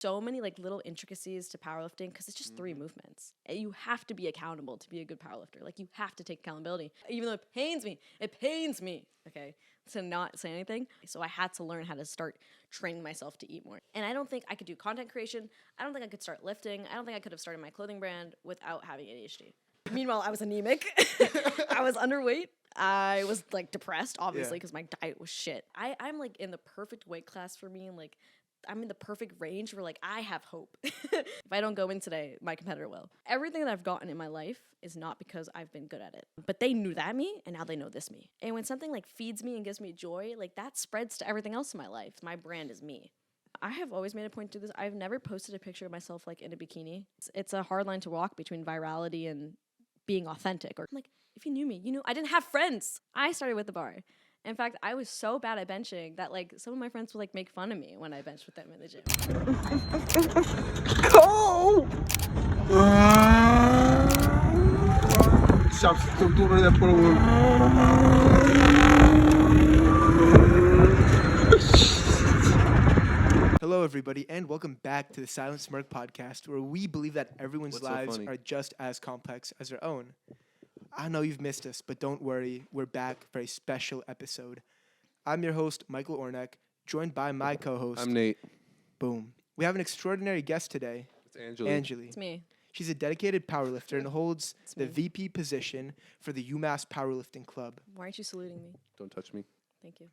so many like little intricacies to powerlifting because it's just 3 movements. And you have to be accountable to be a good powerlifter. Like you have to take accountability, even though it pains me, okay, to not say anything. So I had to learn how to start training myself to eat more. And I don't think I could do content creation. I don't think I could start lifting. I don't think I could have started my clothing brand without having ADHD. Meanwhile, I was anemic. I was underweight. I was like depressed, obviously, because my diet was shit. I'm like in the perfect weight class for me, and like I'm in the perfect range where like I have hope. If I don't go in today, my competitor will. Everything that I've gotten in my life is not because I've been good at it, but they knew that me, and now they know this me. And when something like feeds me and gives me joy, like that spreads to everything else in my life. My brand is me. I have always made a point to do this. I've never posted a picture of myself like in a bikini. It's a hard line to walk between virality and being authentic. Or like, if you knew me, you know I didn't have friends. I started with the bar. In fact, I was so bad at benching that like some of my friends would like make fun of me when I benched with them in the gym. Go! Hello, everybody, and welcome back to the Silent Smirk podcast, where we believe that everyone's lives are just as complex as their own. I know you've missed us, but don't worry, we're back for a special episode. I'm your host, Michael Ornek, joined by my co-host. I'm Nate. Boom. We have an extraordinary guest today. It's Anjali. Anjali. It's me. She's a dedicated powerlifter and holds the VP position for the UMass Powerlifting Club. Why aren't you saluting me? Don't touch me. Thank you.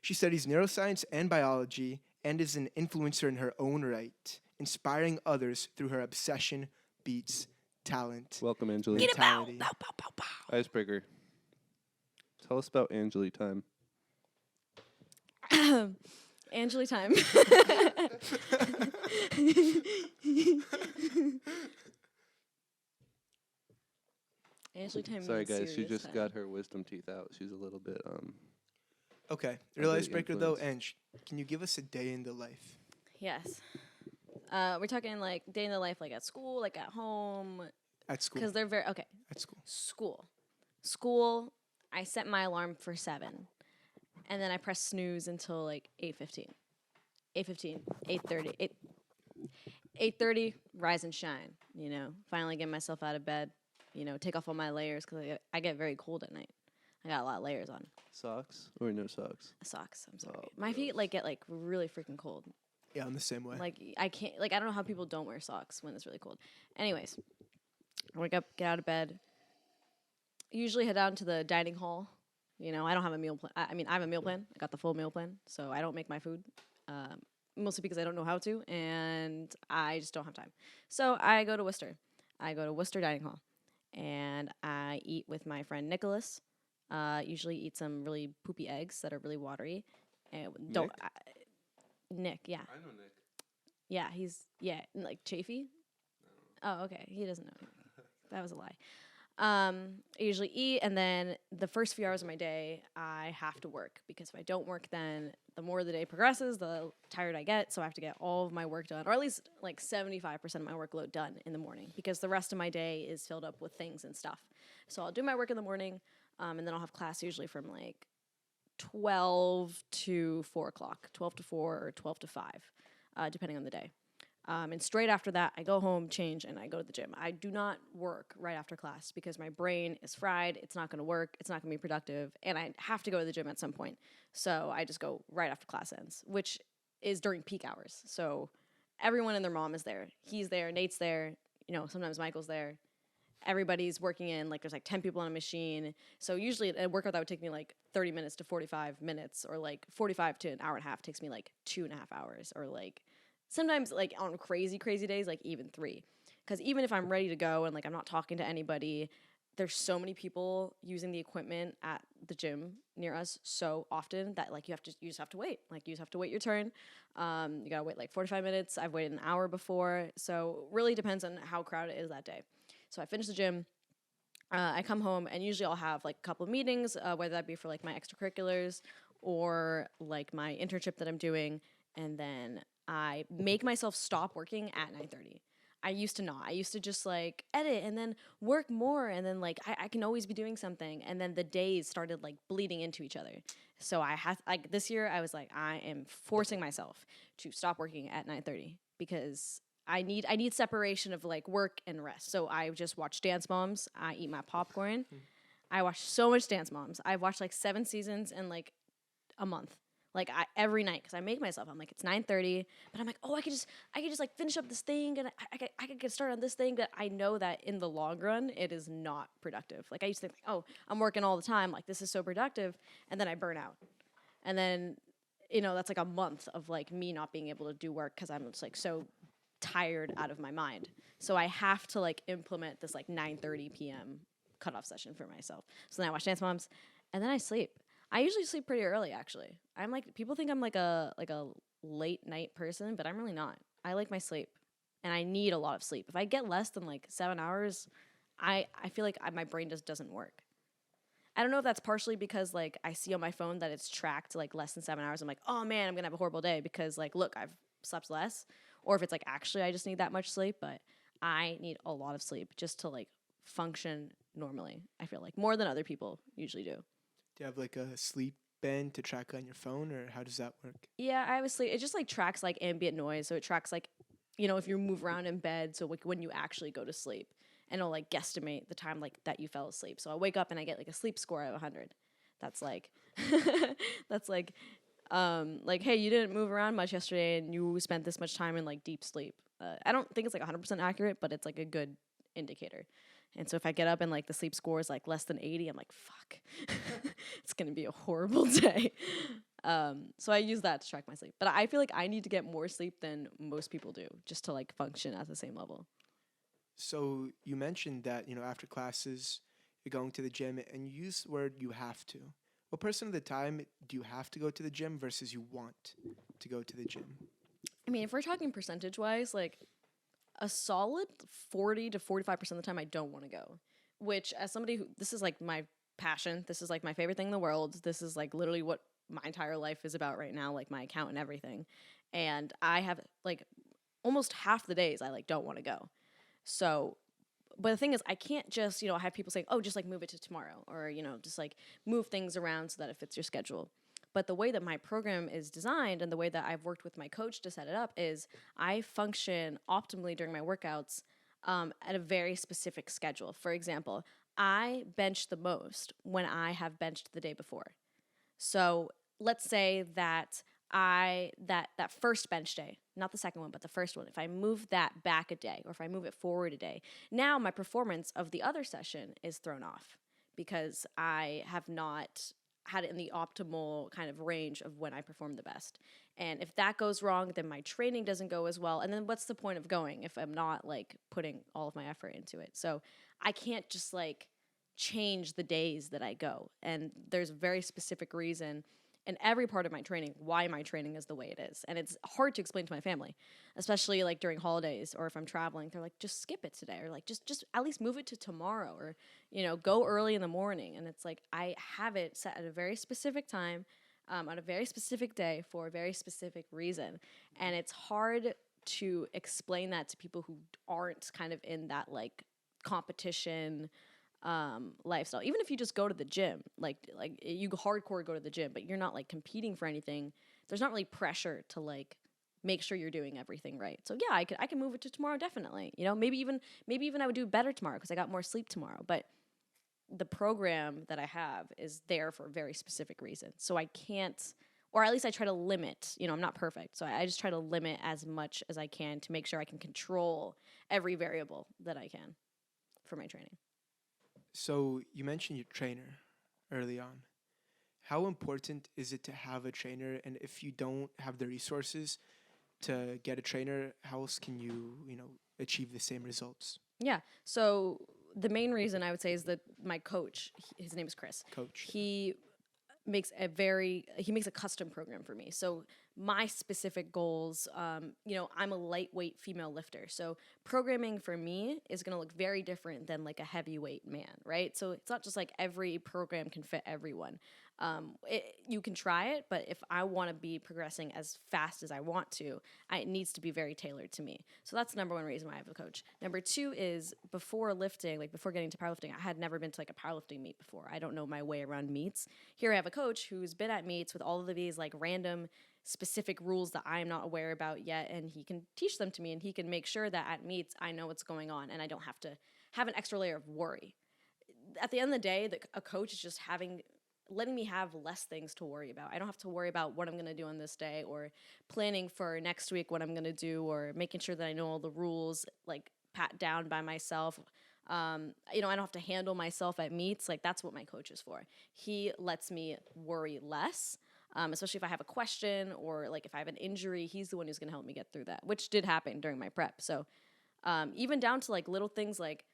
She studies neuroscience and biology and is an influencer in her own right, inspiring others through her obsession beats talent. Welcome, Anjali. Get it bow, Mentality. bow, bow, bow, bow. Icebreaker. Tell us about Anjali time. Anjali time. Anjali time. Sorry, means guys. She serious just time. got her wisdom teeth out. She's a little bit, Okay, real Under the icebreaker though, influence. Ange, can you give us a day in the life? Yes. We're talking like day in the life, like at school, like at home, At school. because they're very okay. At school. School. I set my alarm for 7, and then I press snooze until like 8:15. 8:15, 8:30, 8:30. Rise and shine. You know, finally get myself out of bed. You know, take off all my layers because I get very cold at night. I got a lot of layers on. socks or no socks. Socks. I'm sorry. Oh, My feet like get like really freaking cold. Yeah, I'm the same way. Like I can't. Like I don't know how people don't wear socks when it's really cold. Anyways, I wake up, get out of bed. Usually head down to the dining hall. You know, I don't have a meal plan. I mean, I have a meal plan. I got the full meal plan, so I don't make my food. Mostly because I don't know how to, and I just don't have time. So I go to Worcester. I go to Worcester Dining Hall, and I eat with my friend Nicholas. Usually eat some really poopy eggs that are really watery. And don't Nick, yeah. I know Nick. Yeah, like Chafee. Oh, okay. He doesn't know. That was a lie. I usually eat, and then the first few hours of my day, I have to work, because if I don't work, then the more the day progresses, the tired I get, so I have to get all of my work done, or at least like 75% of my workload done in the morning, because the rest of my day is filled up with things and stuff. So I'll do my work in the morning, and then I'll have class usually from like 12 to 4 o'clock, 12 to 4 or 12 to 5, depending on the day. And straight after that, I go home, change, and I go to the gym. I do not work right after class because my brain is fried. It's not going to work. It's not going to be productive. And I have to go to the gym at some point. So I just go right after class ends, which is during peak hours. So everyone and their mom is there. He's there. Nate's there. You know, sometimes Michael's there. Everybody's working in, like, there's like 10 people on a machine. So usually a workout that would take me like 30 minutes to 45 minutes, or like 45 to an hour and a half takes me like 2.5 hours, or like sometimes like on crazy days, like even 3. Because even if I'm ready to go and like I'm not talking to anybody, there's so many people using the equipment at the gym near us so often that like you just have to wait. Like you just have to wait your turn. You gotta wait like 45 minutes. I've waited an hour before. So really depends on how crowded it is that day. So I finish the gym. I come home, and usually I'll have like a couple of meetings, whether that be for like my extracurriculars or like my internship that I'm doing, and then I make myself stop working at 9:30. I used to not. I used to just like edit and then work more, and then like I can always be doing something, and then the days started like bleeding into each other. So I had like this year I was like I am forcing myself to stop working at 9:30 because I need separation of like work and rest. So I just watch Dance Moms. I eat my popcorn. I watch so much Dance Moms. I've watched like 7 seasons in like a month. Like every night, because I make myself. I'm like, it's 9:30, but I'm like, oh, I could just like finish up this thing, and I could get started on this thing. But I know that in the long run, it is not productive. Like I used to think, like, oh, I'm working all the time. Like this is so productive, and then I burn out, and then that's like a month of like me not being able to do work because I'm just like so tired out of my mind. So I have to like implement this like 9:30 p.m. cutoff session for myself. So then I watch Dance Moms, and then I sleep. I usually sleep pretty early, actually. I'm like, people think I'm like a late night person, but I'm really not. I like my sleep, and I need a lot of sleep. If I get less than like 7 hours, I feel like my brain just doesn't work. I don't know if that's partially because like I see on my phone that it's tracked like less than 7 hours. I'm like, oh man, I'm gonna have a horrible day because like, look, I've slept less, or if it's like actually I just need that much sleep. But I need a lot of sleep just to like function normally. I feel like more than other people usually do. Do you have like a sleep band to track on your phone, or how does that work? Yeah, I have a sleep. It just like tracks like ambient noise, so it tracks like, if you move around in bed, so like when you actually go to sleep, and it'll like guesstimate the time like that you fell asleep. So I wake up and I get like a sleep score of 100. That's like, that's like hey, you didn't move around much yesterday, and you spent this much time in like deep sleep. I don't think it's like 100% accurate, but it's like a good indicator. And so if I get up and like the sleep score is like less than 80, I'm like, fuck, it's going to be a horrible day. So I use that to track my sleep. But I feel like I need to get more sleep than most people do just to like function at the same level. So you mentioned that, after classes, you're going to the gym, and you use the word you have to. What percent of the time do you have to go to the gym versus you want to go to the gym? I mean, if we're talking percentage wise, like a solid 40 to 45% of the time I don't want to go, which as somebody who, this is like my passion, this is like my favorite thing in the world, this is like literally what my entire life is about right now, like my account and everything, and I have like almost half the days I like don't want to go. So but the thing is, I can't just have people saying, oh, just like move it to tomorrow, or just like move things around so that it fits your schedule. But the way that my program is designed and the way that I've worked with my coach to set it up is I function optimally during my workouts at a very specific schedule. For example, I bench the most when I have benched the day before. So let's say that that first bench day, not the second one, but the first one, if I move that back a day or if I move it forward a day, now my performance of the other session is thrown off because I have not had it in the optimal kind of range of when I perform the best. And if that goes wrong, then my training doesn't go as well. And then what's the point of going if I'm not like putting all of my effort into it? So I can't just like change the days that I go. And there's a very specific reason in every part of my training why my training is the way it is. And it's hard to explain to my family, especially like during holidays or if I'm traveling. They're like, just skip it today, or like just at least move it to tomorrow, or go early in the morning. And it's like I have it set at a very specific time on a very specific day for a very specific reason. And it's hard to explain that to people who aren't kind of in that like competition lifestyle. Even if you just go to the gym, like you hardcore go to the gym, but you're not like competing for anything, there's not really pressure to like make sure you're doing everything right. So yeah, I can move it to tomorrow, definitely. Maybe even I would do better tomorrow because I got more sleep tomorrow. But the program that I have is there for a very specific reason. So I can't, or at least I try to limit, I'm not perfect. So I just try to limit as much as I can to make sure I can control every variable that I can for my training. So you mentioned your trainer early on. How important is it to have a trainer? And if you don't have the resources to get a trainer, how else can you, achieve the same results? Yeah. So the main reason I would say is that my coach, his name is Chris. Coach. He makes a custom program for me. So my specific goals, I'm a lightweight female lifter. So programming for me is going to look very different than like a heavyweight man, right? So it's not just like every program can fit everyone. You can try it, but if I want to be progressing as fast as I want to, it needs to be very tailored to me. So that's the number one reason why I have a coach. Number two is before lifting, like before getting to powerlifting, I had never been to like a powerlifting meet before. I don't know my way around meets. Here I have a coach who's been at meets with all of these like random specific rules that I'm not aware about yet, and he can teach them to me, and he can make sure that at meets I know what's going on and I don't have to have an extra layer of worry. At the end of the day, a coach is just letting me have less things to worry about. I don't have to worry about what I'm going to do on this day, or planning for next week what I'm going to do, or making sure that I know all the rules, like pat down by myself. I don't have to handle myself at meets. Like, that's what my coach is for. He lets me worry less, especially if I have a question or like if I have an injury. He's the one who's going to help me get through that, which did happen during my prep. So even down to like little things like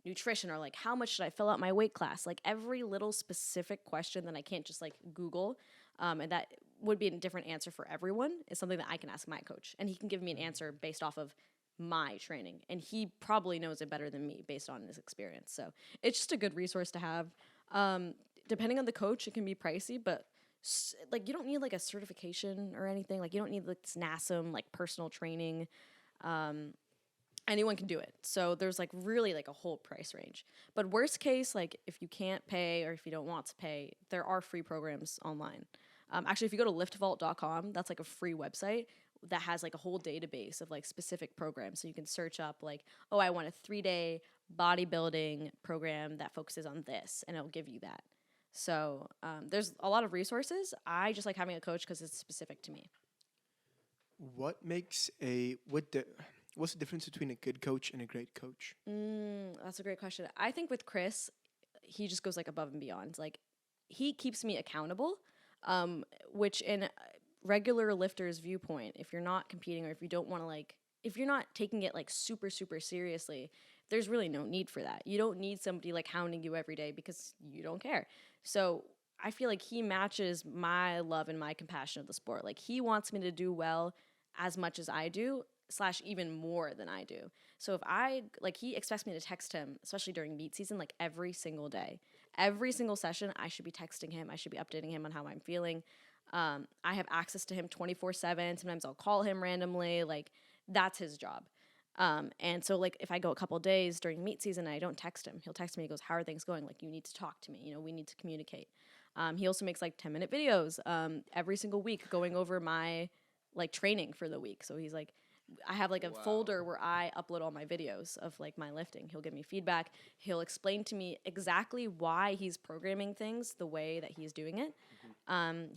nutrition, or like how much should I fill out my weight class, like every little specific question that I can't just like Google, and that would be a different answer for everyone, is something that I can ask my coach, and he can give me an answer based off of my training, and he probably knows it better than me based on his experience. So it's just a good resource to have. Depending on the coach, it can be pricey, but like you don't need like a certification or anything. Like you don't need like this NASM like personal training. Anyone can do it. So there's like really like a whole price range. But worst case, like if you can't pay or if you don't want to pay, there are free programs online. Actually, if you go to liftvault.com, that's like a free website that has like a whole database of like specific programs. So you can search up like, oh, I want a 3-day bodybuilding program that focuses on this, and it'll give you that. So there's a lot of resources. I just like having a coach because it's specific to me. What's the difference between a good coach and a great coach? That's a great question. I think with Chris, he just goes like above and beyond. Like he keeps me accountable, which in regular lifters' viewpoint, if you're not competing or if you don't want to like, if you're not taking it like super, super seriously, there's really no need for that. You don't need somebody like hounding you every day because you don't care. So I feel like he matches my love and my compassion of the sport. Like he wants me to do well as much as I do, / even more than I do. So if he expects me to text him, especially during meet season, like every single day, every single session, I should be texting him. I should be updating him on how I'm feeling. I have access to him 24/7. Sometimes I'll call him randomly. Like that's his job. And so like if I go a couple days during meet season and I don't text him, he'll text me. He goes, "How are things going? Like you need to talk to me. We need to communicate." He also makes like 10-minute videos every single week going over my like training for the week. So he's like, I have like a folder where I upload all my videos of like my lifting. He'll give me feedback. He'll explain to me exactly why he's programming things the way that he's doing it.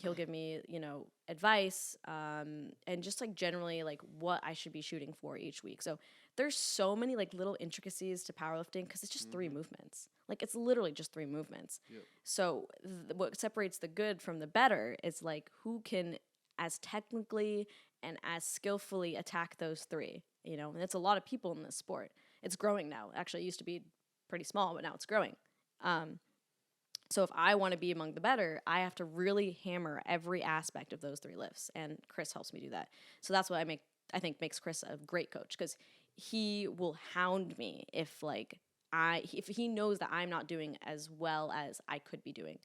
He'll give me, advice, and just like generally like what I should be shooting for each week. So there's so many like little intricacies to powerlifting because it's just 3 movements. Like it's literally just 3 movements. Yep. So what separates the good from the better is like who can as technically and as skillfully attack those 3, and it's a lot of people in this sport. It's growing now. Actually, it used to be pretty small, but now it's growing. So if I want to be among the better, I have to really hammer every aspect of those 3 lifts, and Chris helps me do that. So that's what I think makes Chris a great coach, because he will hound me if he knows that I'm not doing as well as I could be doing.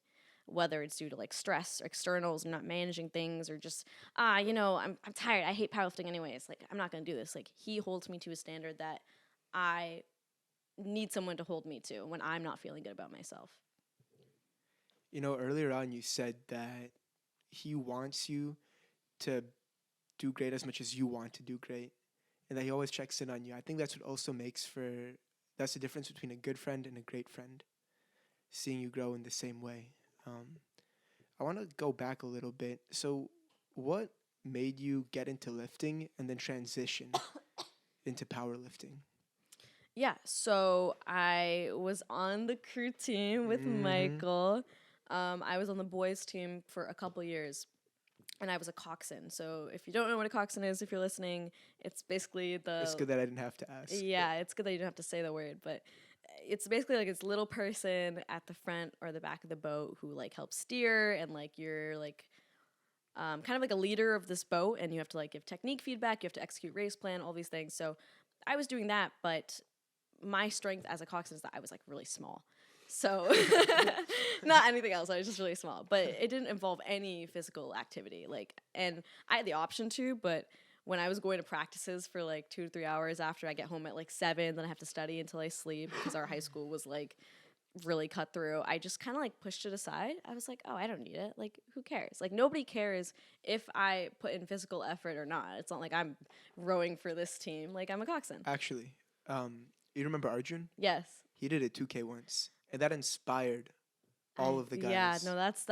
Whether it's due to like stress or externals, not managing things, or just, I'm tired. I hate powerlifting anyways. Like, I'm not going to do this. Like, he holds me to a standard that I need someone to hold me to when I'm not feeling good about myself. Earlier on you said that he wants you to do great as much as you want to do great, and that he always checks in on you. I think that's what also that's the difference between a good friend and a great friend, seeing you grow in the same way. I want to go back a little bit. So what made you get into lifting and then transition into powerlifting? Yeah, so I was on the crew team with Michael. I was on the boys team for a couple years, and I was a coxswain. So if you don't know what a coxswain is, if you're listening, it's basically It's good that I didn't have to ask. Yeah, it's good that you don't have to say the word, but it's basically like this little person at the front or the back of the boat who like helps steer, and like you're like kind of like a leader of this boat, and you have to like give technique feedback, you have to execute race plan, all these things. So I was doing that, but my strength as a coxswain is that I was like really small. So not anything else. I was just really small, but it didn't involve any physical activity. Like, and I had the option to, but when I was going to practices for like 2 to 3 hours after I get home at like 7, then I have to study until I sleep because our high school was like really cut through. I just kind of like pushed it aside. I was like, oh, I don't need it. Like, who cares? Like, nobody cares if I put in physical effort or not. It's not like I'm rowing for this team. Like, I'm a coxswain. Actually, you remember Arjun? Yes. He did a 2K once, and that inspired all of the guys. Yeah, no, that's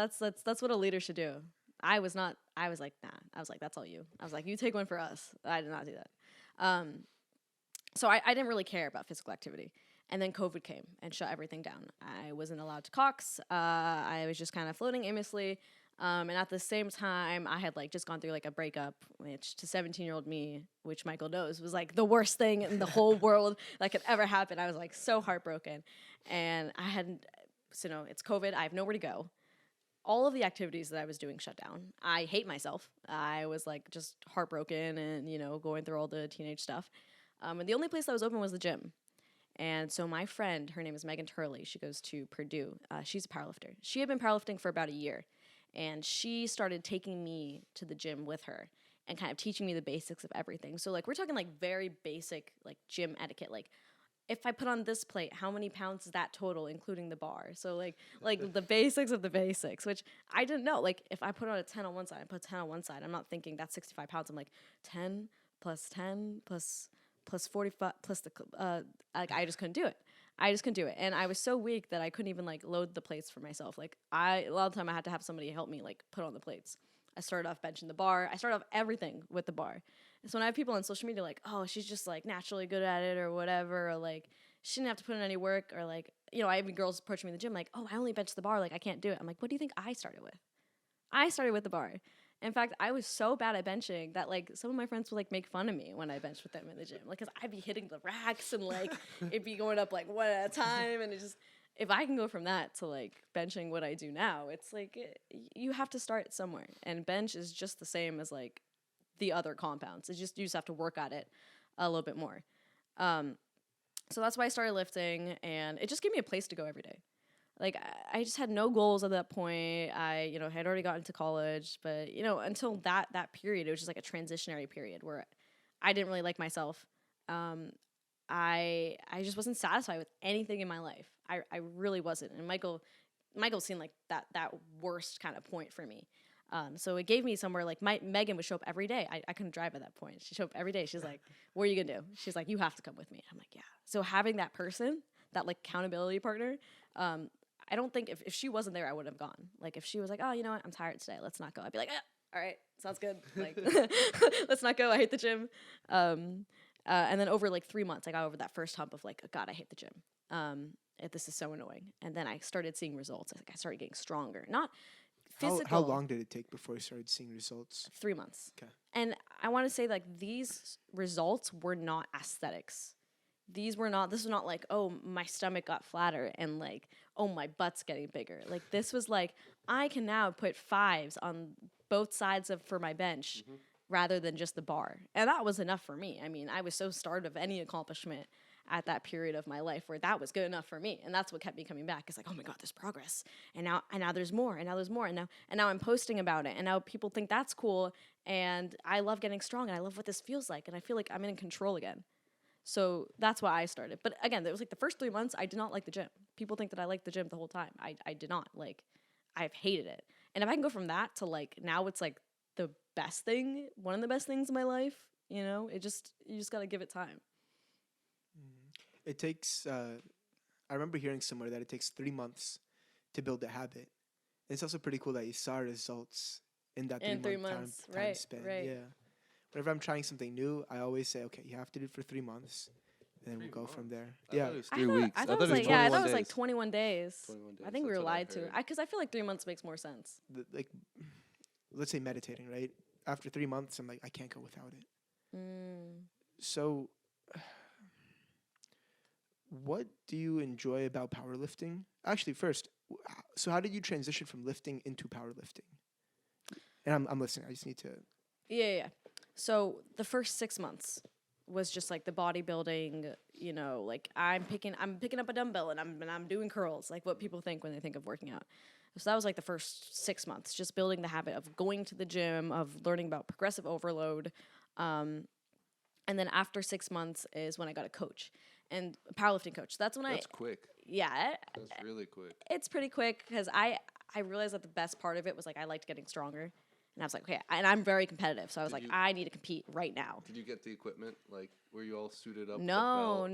what a leader should do. I was like, nah. I was like, that's all you. I was like, you take one for us. I did not do that. So I didn't really care about physical activity. And then COVID came and shut everything down. I wasn't allowed to cox. I was just kind of floating aimlessly. And at the same time, I had like just gone through like a breakup, which to 17-year-old me, which Michael knows, was like the worst thing in the whole world that could ever happen. I was like so heartbroken. And so no, it's COVID. I have nowhere to go. All of the activities that I was doing shut down. I hate myself. I was like just heartbroken and, going through all the teenage stuff. And the only place that was open was the gym. And so my friend, her name is Megan Turley. She goes to Purdue. She's a powerlifter. She had been powerlifting for about a year. And she started taking me to the gym with her and kind of teaching me the basics of everything. So, like, we're talking, like, very basic, like, gym etiquette. Like, if I put on this plate, how many pounds is that total, including the bar? So, like the basics of the basics, which I didn't know. Like, if I put on a 10 on one side, I put 10 on one side. I'm not thinking that's 65 pounds. I'm like, 10 plus 10 plus 45 plus the like, I just couldn't do it. And I was so weak that I couldn't even like load the plates for myself. Like, a lot of the time I had to have somebody help me like put on the plates. I started off benching the bar. I started off everything with the bar. And so when I have people on social media like, oh, she's just like naturally good at it or whatever, or like she didn't have to put in any work, or like, I have girls approach me in the gym like, oh, I only bench the bar, like I can't do it. I'm like, what do you think I started with? I started with the bar. In fact, I was so bad at benching that like some of my friends would like make fun of me when I benched with them in the gym, like, cause I'd be hitting the racks and like it'd be going up like one at a time, and it just, if I can go from that to like benching what I do now, it's like you have to start somewhere, and bench is just the same as like the other compounds. It's just you just have to work at it a little bit more. So that's why I started lifting, and it just gave me a place to go every day. Like, I just had no goals at that point. I, had already gotten to college, but, until that period, it was just like a transitionary period where I didn't really like myself. I just wasn't satisfied with anything in my life. I really wasn't. And Michael seemed like that worst kind of point for me. So it gave me somewhere, like, Megan would show up every day. I couldn't drive at that point. She'd show up every day. She's like, what are you going to do? She's like, you have to come with me. I'm like, yeah. So having that person, that, like, accountability partner, I don't think if she wasn't there, I would have gone. Like, if she was like, oh, you know what, I'm tired today, let's not go, I'd be like, all right, sounds good. Like, let's not go. I hate the gym. And then over like 3 months, I got over that first hump of like, oh, God, I hate the gym. This is so annoying. And then I started seeing results. I started getting stronger. Not physical. How long did it take before you started seeing results? 3 months. Okay. And I want to say, like, these results were not aesthetics. This was not like, oh, my stomach got flatter and like, oh, my butt's getting bigger. Like, this was like, I can now put 5s on both sides for my bench rather than just the bar. And that was enough for me. I mean, I was so starved of any accomplishment at that period of my life where that was good enough for me. And that's what kept me coming back. It's like, oh my God, there's progress. And now there's more, and now there's more. And now I'm posting about it. And now people think that's cool. And I love getting strong, and I love what this feels like. And I feel like I'm in control again. So that's why I started. But again, it was like the first 3 months, I did not like the gym. People think that I liked the gym the whole time. I did not. Like, I've hated it. And if I can go from that to like, now it's like the best thing, one of the best things in my life, you just got to give it time. It takes, I remember hearing somewhere that it takes 3 months to build a habit. It's also pretty cool that you saw results in that 3 month time span. Right. Yeah. Whenever I'm trying something new, I always say, okay, you have to do it for 3 months, and then we'll go from there. I thought it was 3 weeks. I thought it was like 21 days. 21 days. I think we were lied to. Because I feel like 3 months makes more sense. Let's say meditating, right? After 3 months, I'm like, I can't go without it. So, what do you enjoy about powerlifting? Actually, first, so how did you transition from lifting into powerlifting? And I'm listening. I just need to... Yeah. So the first 6 months, was just like the bodybuilding, you know, like I'm picking up a dumbbell and I'm doing curls, like what people think when they think of working out. So that was like the first 6 months, just building the habit of going to the gym, of learning about progressive overload. And then after 6 months is when I got a coach and a powerlifting coach. That's quick. Yeah. That's really quick. It's pretty quick because I realized that the best part of it was like I liked getting stronger. And I was like, okay, and I'm very competitive. So I was I need to compete right now. Did you get the equipment? Like, were you all suited up? No.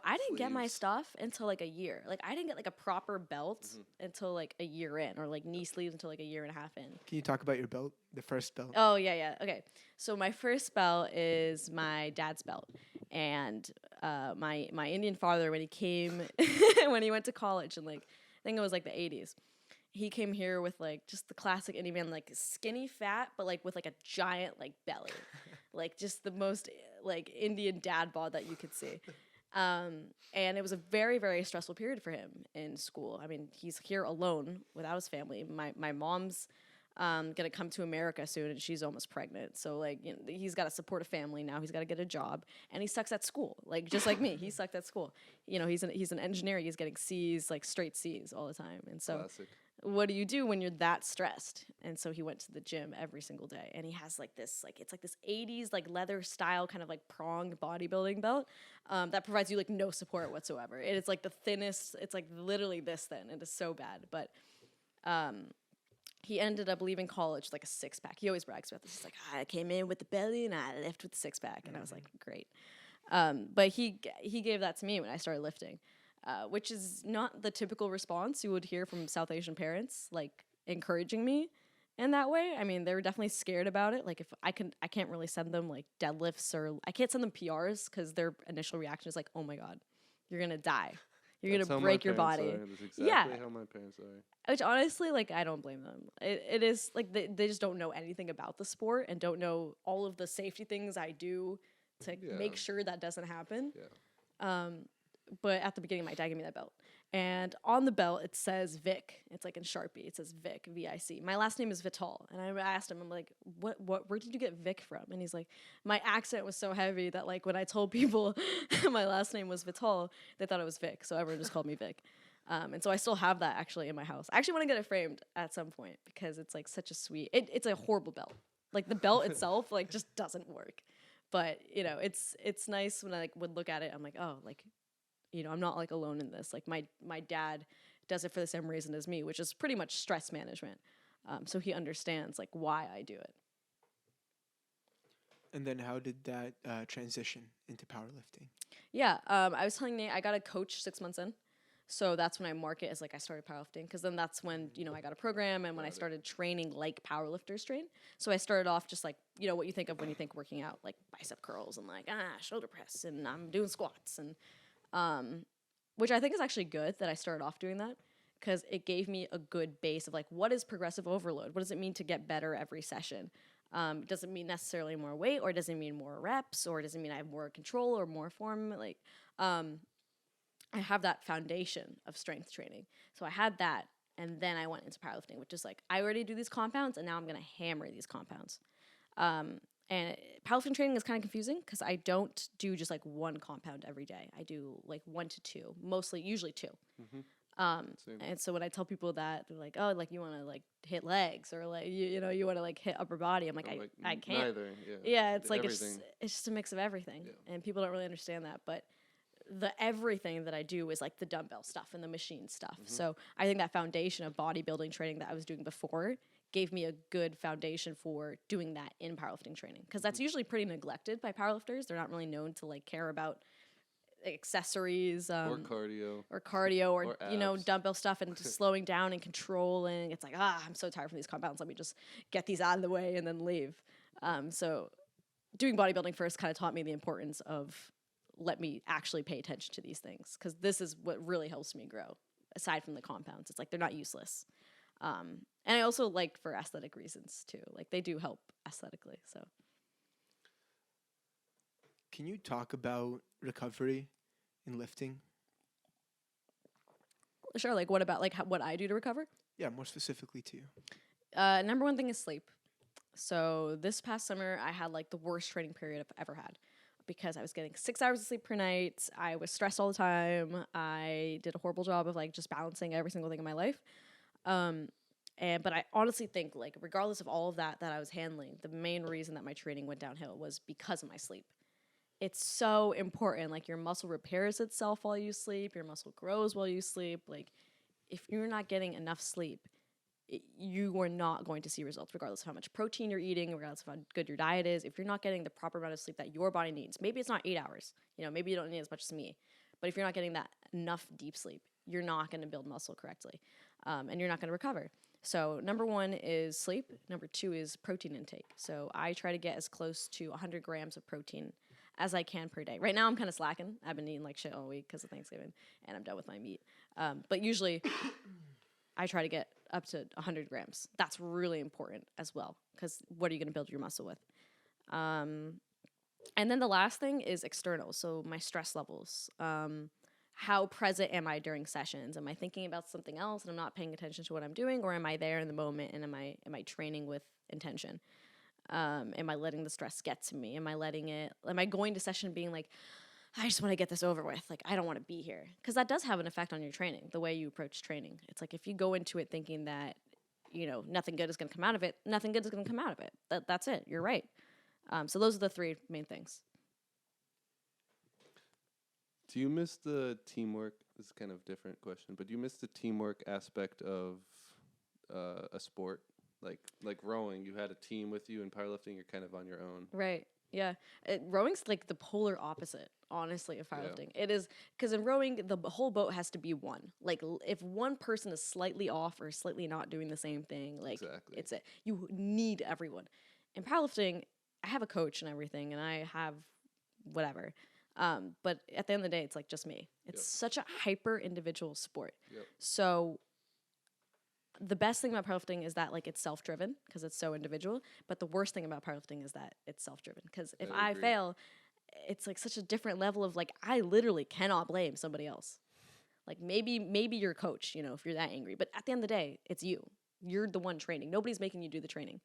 I didn't get my stuff until like a year. Like, I didn't get like a proper belt until like a year in, or like knee sleeves until like a year and a half in. Can you talk about your belt, the first belt? Oh, yeah. Okay. So my first belt is my dad's belt. And my Indian father, when he came, when he went to college in like, I think it was like the 80s. He came here with like just the classic Indian man, like skinny fat, but like with like a giant like belly, like just the most like Indian dad bod that you could see. And it was a very, very stressful period for him in school. I mean, he's here alone without his family. My mom's gonna come to America soon, and she's almost pregnant. So like, you know, he's got to support a family now. He's got to get a job, and he sucks at school, like just like me. He sucked at school. You know, he's an engineer. He's getting C's, like straight C's all the time, and so. Classic. What do you do when you're that stressed? And so he went to the gym every single day, and he has like this, like it's like this 80s like leather style kind of like pronged bodybuilding belt that provides you like no support whatsoever. It is like the thinnest. It's like literally this thin. It is so bad. But he ended up leaving college with like a 6-pack. He always brags about this. He's like, I came in with the belly and I left with the 6-pack, and I was like, great. But he gave that to me when I started lifting. Which is not the typical response you would hear from South Asian parents, like encouraging me in that way. I mean, they were definitely scared about it. Like if I can't really send them like deadlifts, or I can't send them PRs because their initial reaction is like, oh my God, you're going to die. You're going to break your body. That's exactly how my parents are. Which honestly, like, I don't blame them. It is like they just don't know anything about the sport and don't know all of the safety things I do to make sure that doesn't happen. Yeah. But at the beginning, my dad gave me that belt. And on the belt, it says Vic. It's like in Sharpie. It says Vic, V-I-C. My last name is Vittal. And I asked him, I'm like, where did you get Vic from? And he's like, my accent was so heavy that like when I told people my last name was Vittal, they thought it was Vic. So everyone just called me Vic. And so I still have that actually in my house. I actually want to get it framed at some point because it's like such a sweet, it's a horrible belt. Like the belt itself, like just doesn't work. But you know, it's nice when I like would look at it. I'm like, oh, like, you know, I'm not like alone in this. Like my dad does it for the same reason as me, which is pretty much stress management. So he understands like why I do it. And then how did that transition into powerlifting? Yeah, I was telling Nate I got a coach 6 months in. So that's when I mark it as like I started powerlifting, because then that's when, you know, I got a program and when I started training like powerlifters train. So I started off just like, you know, what you think of when you think working out, like bicep curls and like shoulder press and I'm doing squats and which I think is actually good that I started off doing that, because it gave me a good base of like, what is progressive overload? What does it mean to get better every session? Does it mean necessarily more weight, or does it mean more reps, or does it mean I have more control or more form? Like, I have that foundation of strength training. So I had that, and then I went into powerlifting, which is like, I already do these compounds, and now I'm going to hammer these compounds. And powerlifting training is kind of confusing because I don't do just like one compound every day. I do like 1 to 2, usually 2. And so when I tell people that, they're like, oh, like you want to like hit legs, or like, you know, you want to like hit upper body. I'm like, I can't. Neither, yeah, it's like, it's everything. just a mix of everything. Yeah. And people don't really understand that. But the everything that I do is like the dumbbell stuff and the machine stuff. So I think that foundation of bodybuilding training that I was doing before gave me a good foundation for doing that in powerlifting training, because that's usually pretty neglected by powerlifters. They're not really known to like care about accessories or cardio or you know, dumbbell stuff and just slowing down and controlling. It's like, I'm so tired from these compounds, let me just get these out of the way and then leave. So doing bodybuilding first kind of taught me the importance of, let me actually pay attention to these things, because this is what really helps me grow aside from the compounds. It's like they're not useless. And I also like for aesthetic reasons too. Like they do help aesthetically. So, can you talk about recovery in lifting? Sure. Like what about like what I do to recover? Yeah, more specifically to you. Number one thing is sleep. So this past summer I had like the worst training period I've ever had. because I was getting 6 hours of sleep per night. I was stressed all the time. I did a horrible job of like just balancing every single thing in my life. But I honestly think, like, regardless of all of that I was handling, the main reason that my training went downhill was because of my sleep. It's so important. Like, your muscle repairs itself while you sleep. Your muscle grows while you sleep. Like, if you're not getting enough sleep, you are not going to see results, regardless of how much protein you're eating, regardless of how good your diet is. If you're not getting the proper amount of sleep that your body needs, maybe it's not 8 hours. You know, maybe you don't need as much as me. But if you're not getting that enough deep sleep, you're not going to build muscle correctly, and you're not going to recover. So number 1 is sleep. Number 2 is protein intake. So I try to get as close to 100 grams of protein as I can per day. Right now I'm kind of slacking. I've been eating like shit all week because of Thanksgiving, and I'm done with my meat. But usually I try to get up to 100 grams. That's really important as well, because what are you going to build your muscle with? And then the last thing is external. So my stress levels. How present am I during sessions? Am I thinking about something else and I'm not paying attention to what I'm doing, or am I there in the moment and am I training with intention? Am I letting the stress get to me? Am I going to session being like, I just want to get this over with. Like, I don't want to be here. Because that does have an effect on your training, the way you approach training. It's like, if you go into it thinking that, you know, nothing good is going to come out of it, nothing good is going to come out of it. That's it. You're right. So those are the 3 main things. Do you miss the teamwork? This is kind of a different question, but do you miss the teamwork aspect of a sport? Like rowing, you had a team with you, and powerlifting, you're kind of on your own. Right. Yeah. Rowing's like the polar opposite, honestly, of powerlifting. Yeah. It is, because in rowing, the whole boat has to be one. Like, if one person is slightly off or slightly not doing the same thing, like, exactly. It's it. You need everyone. In powerlifting, I have a coach and everything, and I have whatever. But at the end of the day, it's like just me. It's such a hyper individual sport. Yep. So the best thing about powerlifting is that, like, it's self-driven because it's so individual. But the worst thing about powerlifting is that it's self-driven, because if I fail, it's like such a different level of, like, I literally cannot blame somebody else. Like, maybe your coach, you know, if you're that angry. But at the end of the day, it's you. You're the one training. Nobody's making you do the training.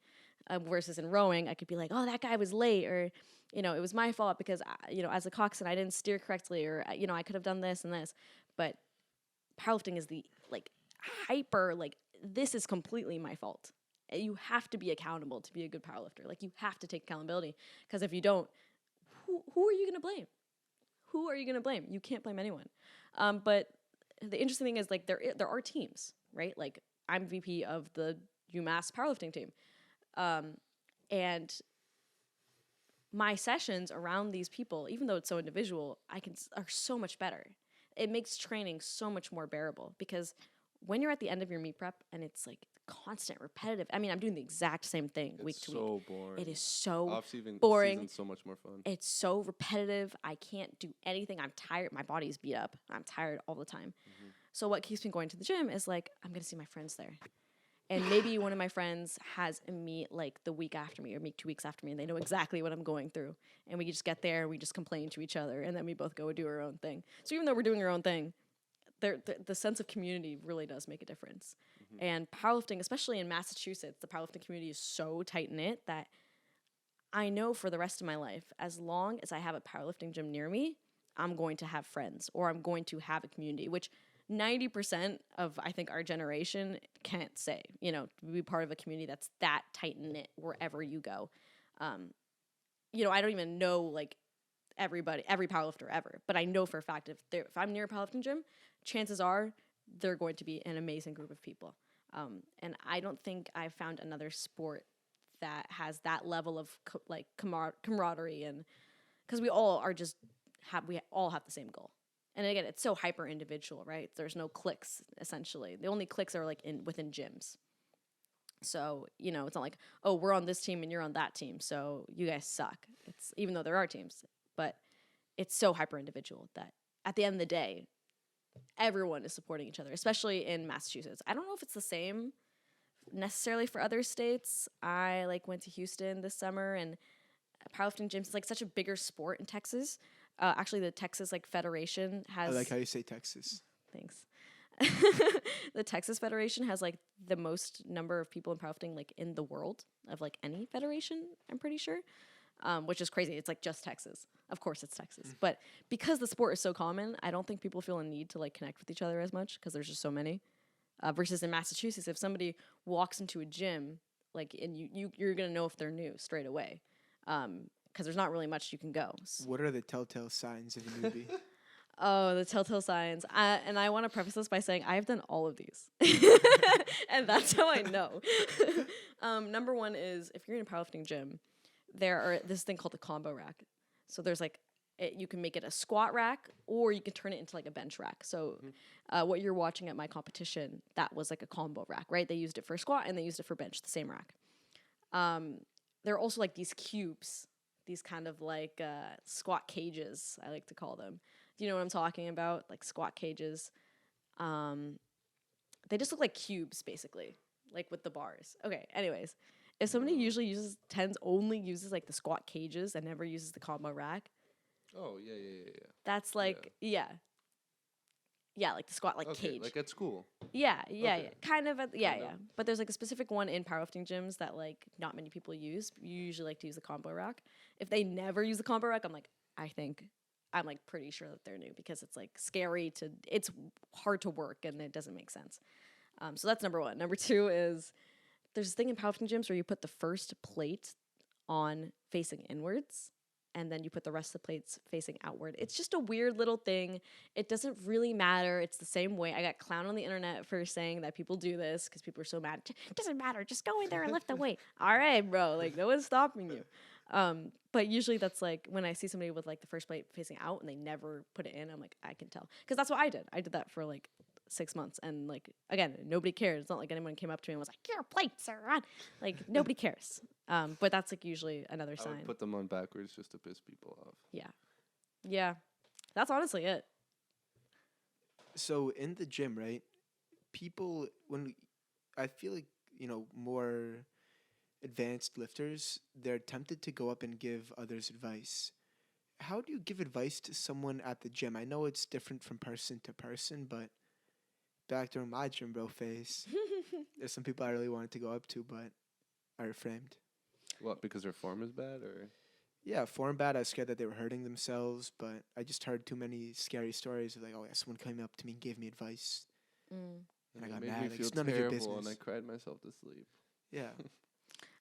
Versus in rowing, I could be like, oh, that guy was late, or, you know, it was my fault because, you know, as a coxswain, I didn't steer correctly, or, you know, I could have done this and this. But powerlifting is the, like, hyper, like, this is completely my fault. You have to be accountable to be a good powerlifter. Like, you have to take accountability, because if you don't, who are you going to blame? Who are you going to blame? You can't blame anyone. But the interesting thing is, like, there are teams, right? Like, I'm VP of the UMass powerlifting team. And my sessions around these people, even though it's so individual, are so much better. It makes training so much more bearable, because when you're at the end of your meet prep and it's like constant, repetitive. I mean, I'm doing the exact same thing week to week. It's so boring. It is so boring. Off-season's so much more fun. It's so repetitive. I can't do anything. I'm tired. My body's beat up. I'm tired all the time. Mm-hmm. So what keeps me going to the gym is, like, I'm going to see my friends there. And maybe one of my friends has a meet, like, the week after me, or meet 2 weeks after me, and they know exactly what I'm going through. And we just get there and we just complain to each other, and then we both go and do our own thing. So even though we're doing our own thing, the sense of community really does make a difference. Mm-hmm. And powerlifting, especially in Massachusetts, the powerlifting community is so tight-knit that I know for the rest of my life, as long as I have a powerlifting gym near me, I'm going to have friends, or I'm going to have a community, which 90% of, I think, our generation can't say, you know, to be part of a community that's that tight-knit wherever you go. You know, I don't even know, like, every powerlifter ever, but I know for a fact if I'm near a powerlifting gym, chances are they're going to be an amazing group of people. And I don't think I've found another sport that has that level of camaraderie, and because we all have the same goal. And again, it's so hyper individual, right? There's no cliques, essentially. The only cliques are, like, within gyms. So, you know, it's not like, oh, we're on this team and you're on that team, so you guys suck. It's, even though there are teams, but it's so hyper individual that at the end of the day, everyone is supporting each other, especially in Massachusetts. I don't know if it's the same necessarily for other states. I, like, went to Houston this summer, and powerlifting gyms is, like, such a bigger sport in Texas. Actually, the Texas, like, Federation has... I like how you say Texas. Thanks. The Texas Federation has, like, the most number of people in powerlifting, like, in the world of, like, any federation, I'm pretty sure. which is crazy. It's like just Texas. Of course it's Texas. But because the sport is so common, I don't think people feel a need to like connect with each other as much because there's just so many. Versus in Massachusetts, if somebody walks into a gym, like, and you're going to know if they're new straight away. Because there's not really much you can go. What are the telltale signs of a newbie? Oh, the telltale signs. And I want to preface this by saying I've done all of these. And that's how I know. Number one is if you're in a powerlifting gym, there are this thing called the combo rack. So there's like, you can make it a squat rack or you can turn it into like a bench rack. So what you're watching at my competition, that was like a combo rack, right? They used it for squat and they used it for bench, the same rack. There are also like these cubes, these kind of like squat cages, I like to call them. Do you know what I'm talking about? Like squat cages. They just look like cubes, basically, like with the bars. Okay, anyways. If somebody usually only uses like the squat cages and never uses the combo rack. Oh, yeah. That's like, yeah, like the squat like cage. Like at school. Yeah. Kind of. Yeah. But there's like a specific one in powerlifting gyms that like not many people use. You usually like to use the combo rack. If they never use the combo rack, I'm like pretty sure that they're new because it's like it's hard to work and it doesn't make sense. So that's number one. Number two is there's this thing in powerlifting gyms where you put the first plate on facing inwards and then you put the rest of the plates facing outward. It's just a weird little thing. It doesn't really matter. It's the same way. I got clowned on the internet for saying that people do this because people are so mad. It doesn't matter. Just go in there and lift the weight. All right, bro. Like, no one's stopping you. But usually that's like when I see somebody with like the first plate facing out and they never put it in, I'm like, I can tell. Because that's what I did. I did that for like 6 months. And like, again, nobody cares. It's not like anyone came up to me and was like, your plates are on. Like, nobody cares. But that's like usually another sign. I would put them on backwards just to piss people off. Yeah. That's honestly it. So in the gym, right, people, I feel like, more advanced lifters, they're tempted to go up and give others advice. How do you give advice to someone at the gym? I know it's different from person to person, but back during my gym bro phase, there's some people I really wanted to go up to, but I refrained. What, because their form is bad, or? Yeah, form bad. I was scared that they were hurting themselves, but I just heard too many scary stories of like, oh yeah, someone came up to me and gave me advice, and I got mad. Like, it's none of your business. And I cried myself to sleep. Yeah.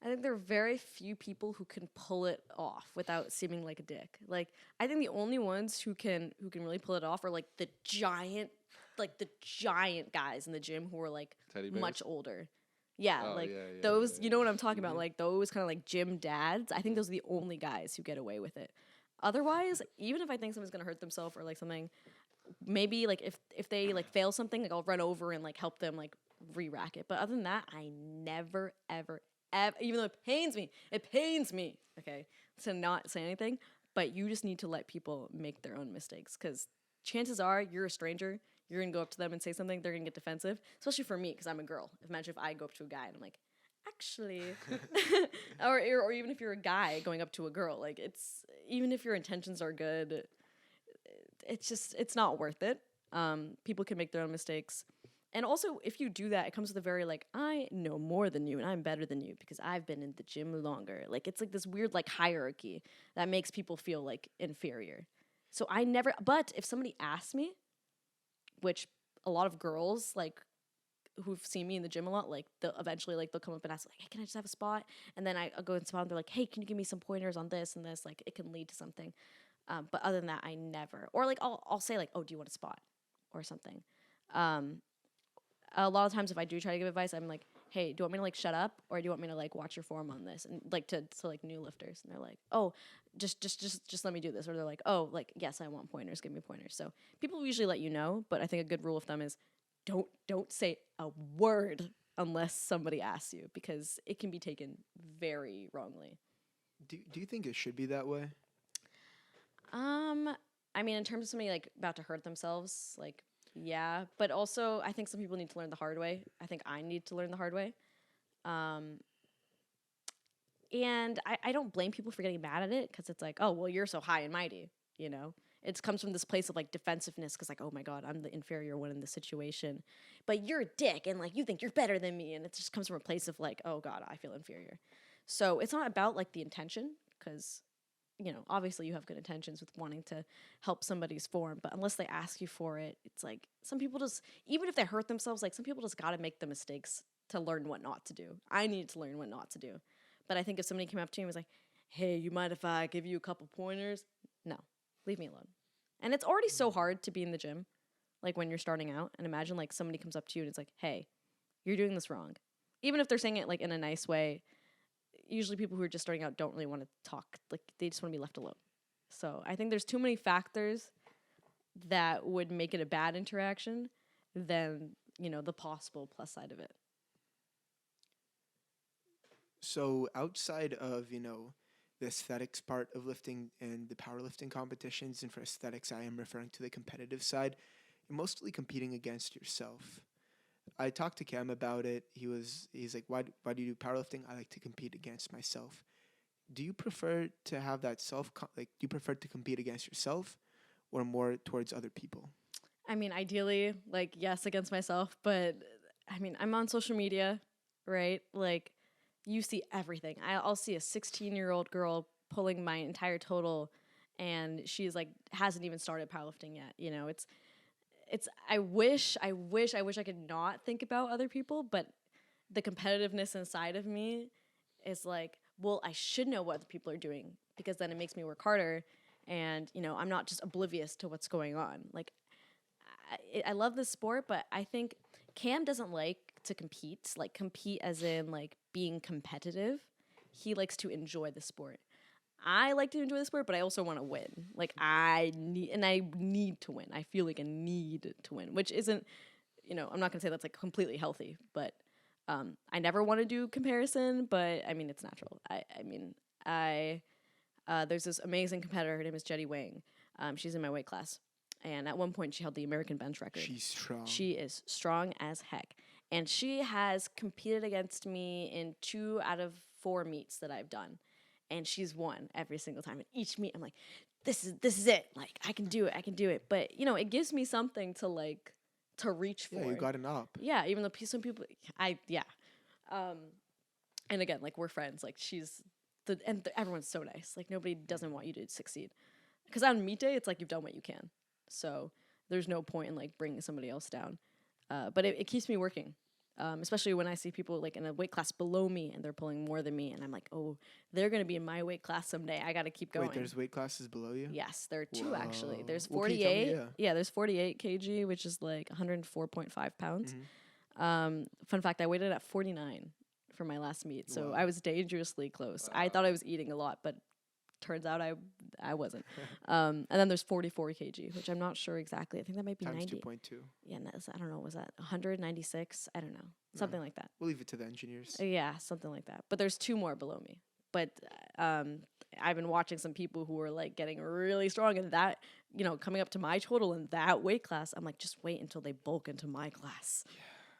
I think there are very few people who can pull it off without seeming like a dick. Like, I think the only ones who can really pull it off are like the giant guys in the gym who are like much older. Yeah, those, you know what I'm talking about? Like those kind of like gym dads. I think those are the only guys who get away with it. Otherwise, even if I think someone's gonna hurt themselves or like something, maybe like if they like fail something, like I'll run over and like help them like re-rack it. But other than that, I never ever, even though it pains me, okay, to not say anything. But you just need to let people make their own mistakes because chances are you're a stranger. You're going to go up to them and say something, they're going to get defensive, especially for me because I'm a girl. Imagine if I go up to a guy and I'm like, actually, or even if you're a guy going up to a girl, like even if your intentions are good, it's not worth it. People can make their own mistakes. And also, if you do that, it comes with a very, like, I know more than you and I'm better than you because I've been in the gym longer. Like, it's like this weird, like, hierarchy that makes people feel, like, inferior. So but if somebody asks me, which a lot of girls, like, who've seen me in the gym a lot, like, they'll come up and ask, like, hey, can I just have a spot? And then I'll go in spot and they're like, hey, can you give me some pointers on this and this? Like, it can lead to something. But other than that, I never. Or, like, I'll say, like, oh, do you want a spot? Or something. A lot of times if I do try to give advice, I'm like, hey, do you want me to, like, shut up? Or do you want me to, like, watch your form on this? And, like, to like, new lifters. And they're like, oh, just let me do this. Or they're like, oh, like, yes, I want pointers. Give me pointers. So people usually let you know. But I think a good rule of thumb is don't say a word unless somebody asks you. Because it can be taken very wrongly. Do you think it should be that way? I mean, in terms of somebody, like, about to hurt themselves, like, yeah, but also I think some people need to learn the hard way. I think I need to learn the hard way. And I don't blame people for getting mad at it because it's like, oh, well, you're so high and mighty, you know? It comes from this place of, like, defensiveness because, like, oh, my God, I'm the inferior one in this situation. But you're a dick and, like, you think you're better than me. And it just comes from a place of, like, oh, God, I feel inferior. So it's not about, like, the intention because obviously you have good intentions with wanting to help somebody's form, but unless they ask you for it, it's like some people just, even if they hurt themselves, like some people just got to make the mistakes to learn what not to do. I needed to learn what not to do. But I think if somebody came up to you and was like, hey, you mind if I give you a couple pointers? No, leave me alone. And it's already so hard to be in the gym, like when you're starting out. And imagine like somebody comes up to you and it's like, hey, you're doing this wrong. Even if they're saying it like in a nice way, usually people who are just starting out don't really want to talk. Like they just want to be left alone. So I think there's too many factors that would make it a bad interaction than, the possible plus side of it. So outside of, the aesthetics part of lifting and the powerlifting competitions, and for aesthetics, I am referring to the competitive side, you're mostly competing against yourself. I talked to Cam about it. He's like, why do you do powerlifting? I like to compete against myself. Do you prefer to have that do you prefer to compete against yourself or more towards other people? I mean, ideally, like, yes, against myself, but I mean, I'm on social media, right? Like, you see everything. I'll see a 16-year-old girl pulling my entire total, and she's like, hasn't even started powerlifting yet. I wish I could not think about other people, but the competitiveness inside of me is like, well, I should know what other people are doing because then it makes me work harder, and I'm not just oblivious to what's going on. Like, I love this sport, but I think Cam doesn't like to compete as in like being competitive. He likes to enjoy the sport. I like to enjoy the sport, but I also want to win. Like I need to win. I feel like I need to win, which isn't, I'm not gonna say that's like completely healthy, but I never want to do comparison, but I mean it's natural. There's this amazing competitor. Her name is Jetty Wang. She's in my weight class. And at one point, she held the American bench record. She's strong. She is strong as heck. And she has competed against me in 2 out of 4 meets that I've done. And she's won every single time. And each meet, I'm like, this is it. Like, I can do it. But, it gives me something to, like, to reach for. Yeah, you got an up. Yeah, even though some people, and again, like, we're friends. Like, everyone's so nice. Like, nobody doesn't want you to succeed. Because on meet day, it's like you've done what you can. So there's no point in like bringing somebody else down. But it keeps me working, especially when I see people like in a weight class below me and they're pulling more than me. And I'm like, oh, they're going to be in my weight class someday. I got to keep going. Wait, there's weight classes below you? Yes, there are 2 Whoa. actually. There's Well, 48. yeah. Yeah, there's 48 kg, which is like 104.5 pounds. Mm-hmm. Fun fact, I weighed it at 49 for my last meet. So I was dangerously close. I thought I was eating a lot, but turns out I wasn't. And then there's 44 kg, which I'm not sure exactly. I think that might be times 90. 2.2. Yeah, I don't know. Was that 196? I don't know. Something like that. We'll leave it to the engineers. Yeah, something like that. But there's 2 more below me. But I've been watching some people who are like getting really strong, and that, coming up to my total in that weight class, I'm like, just wait until they bulk into my class.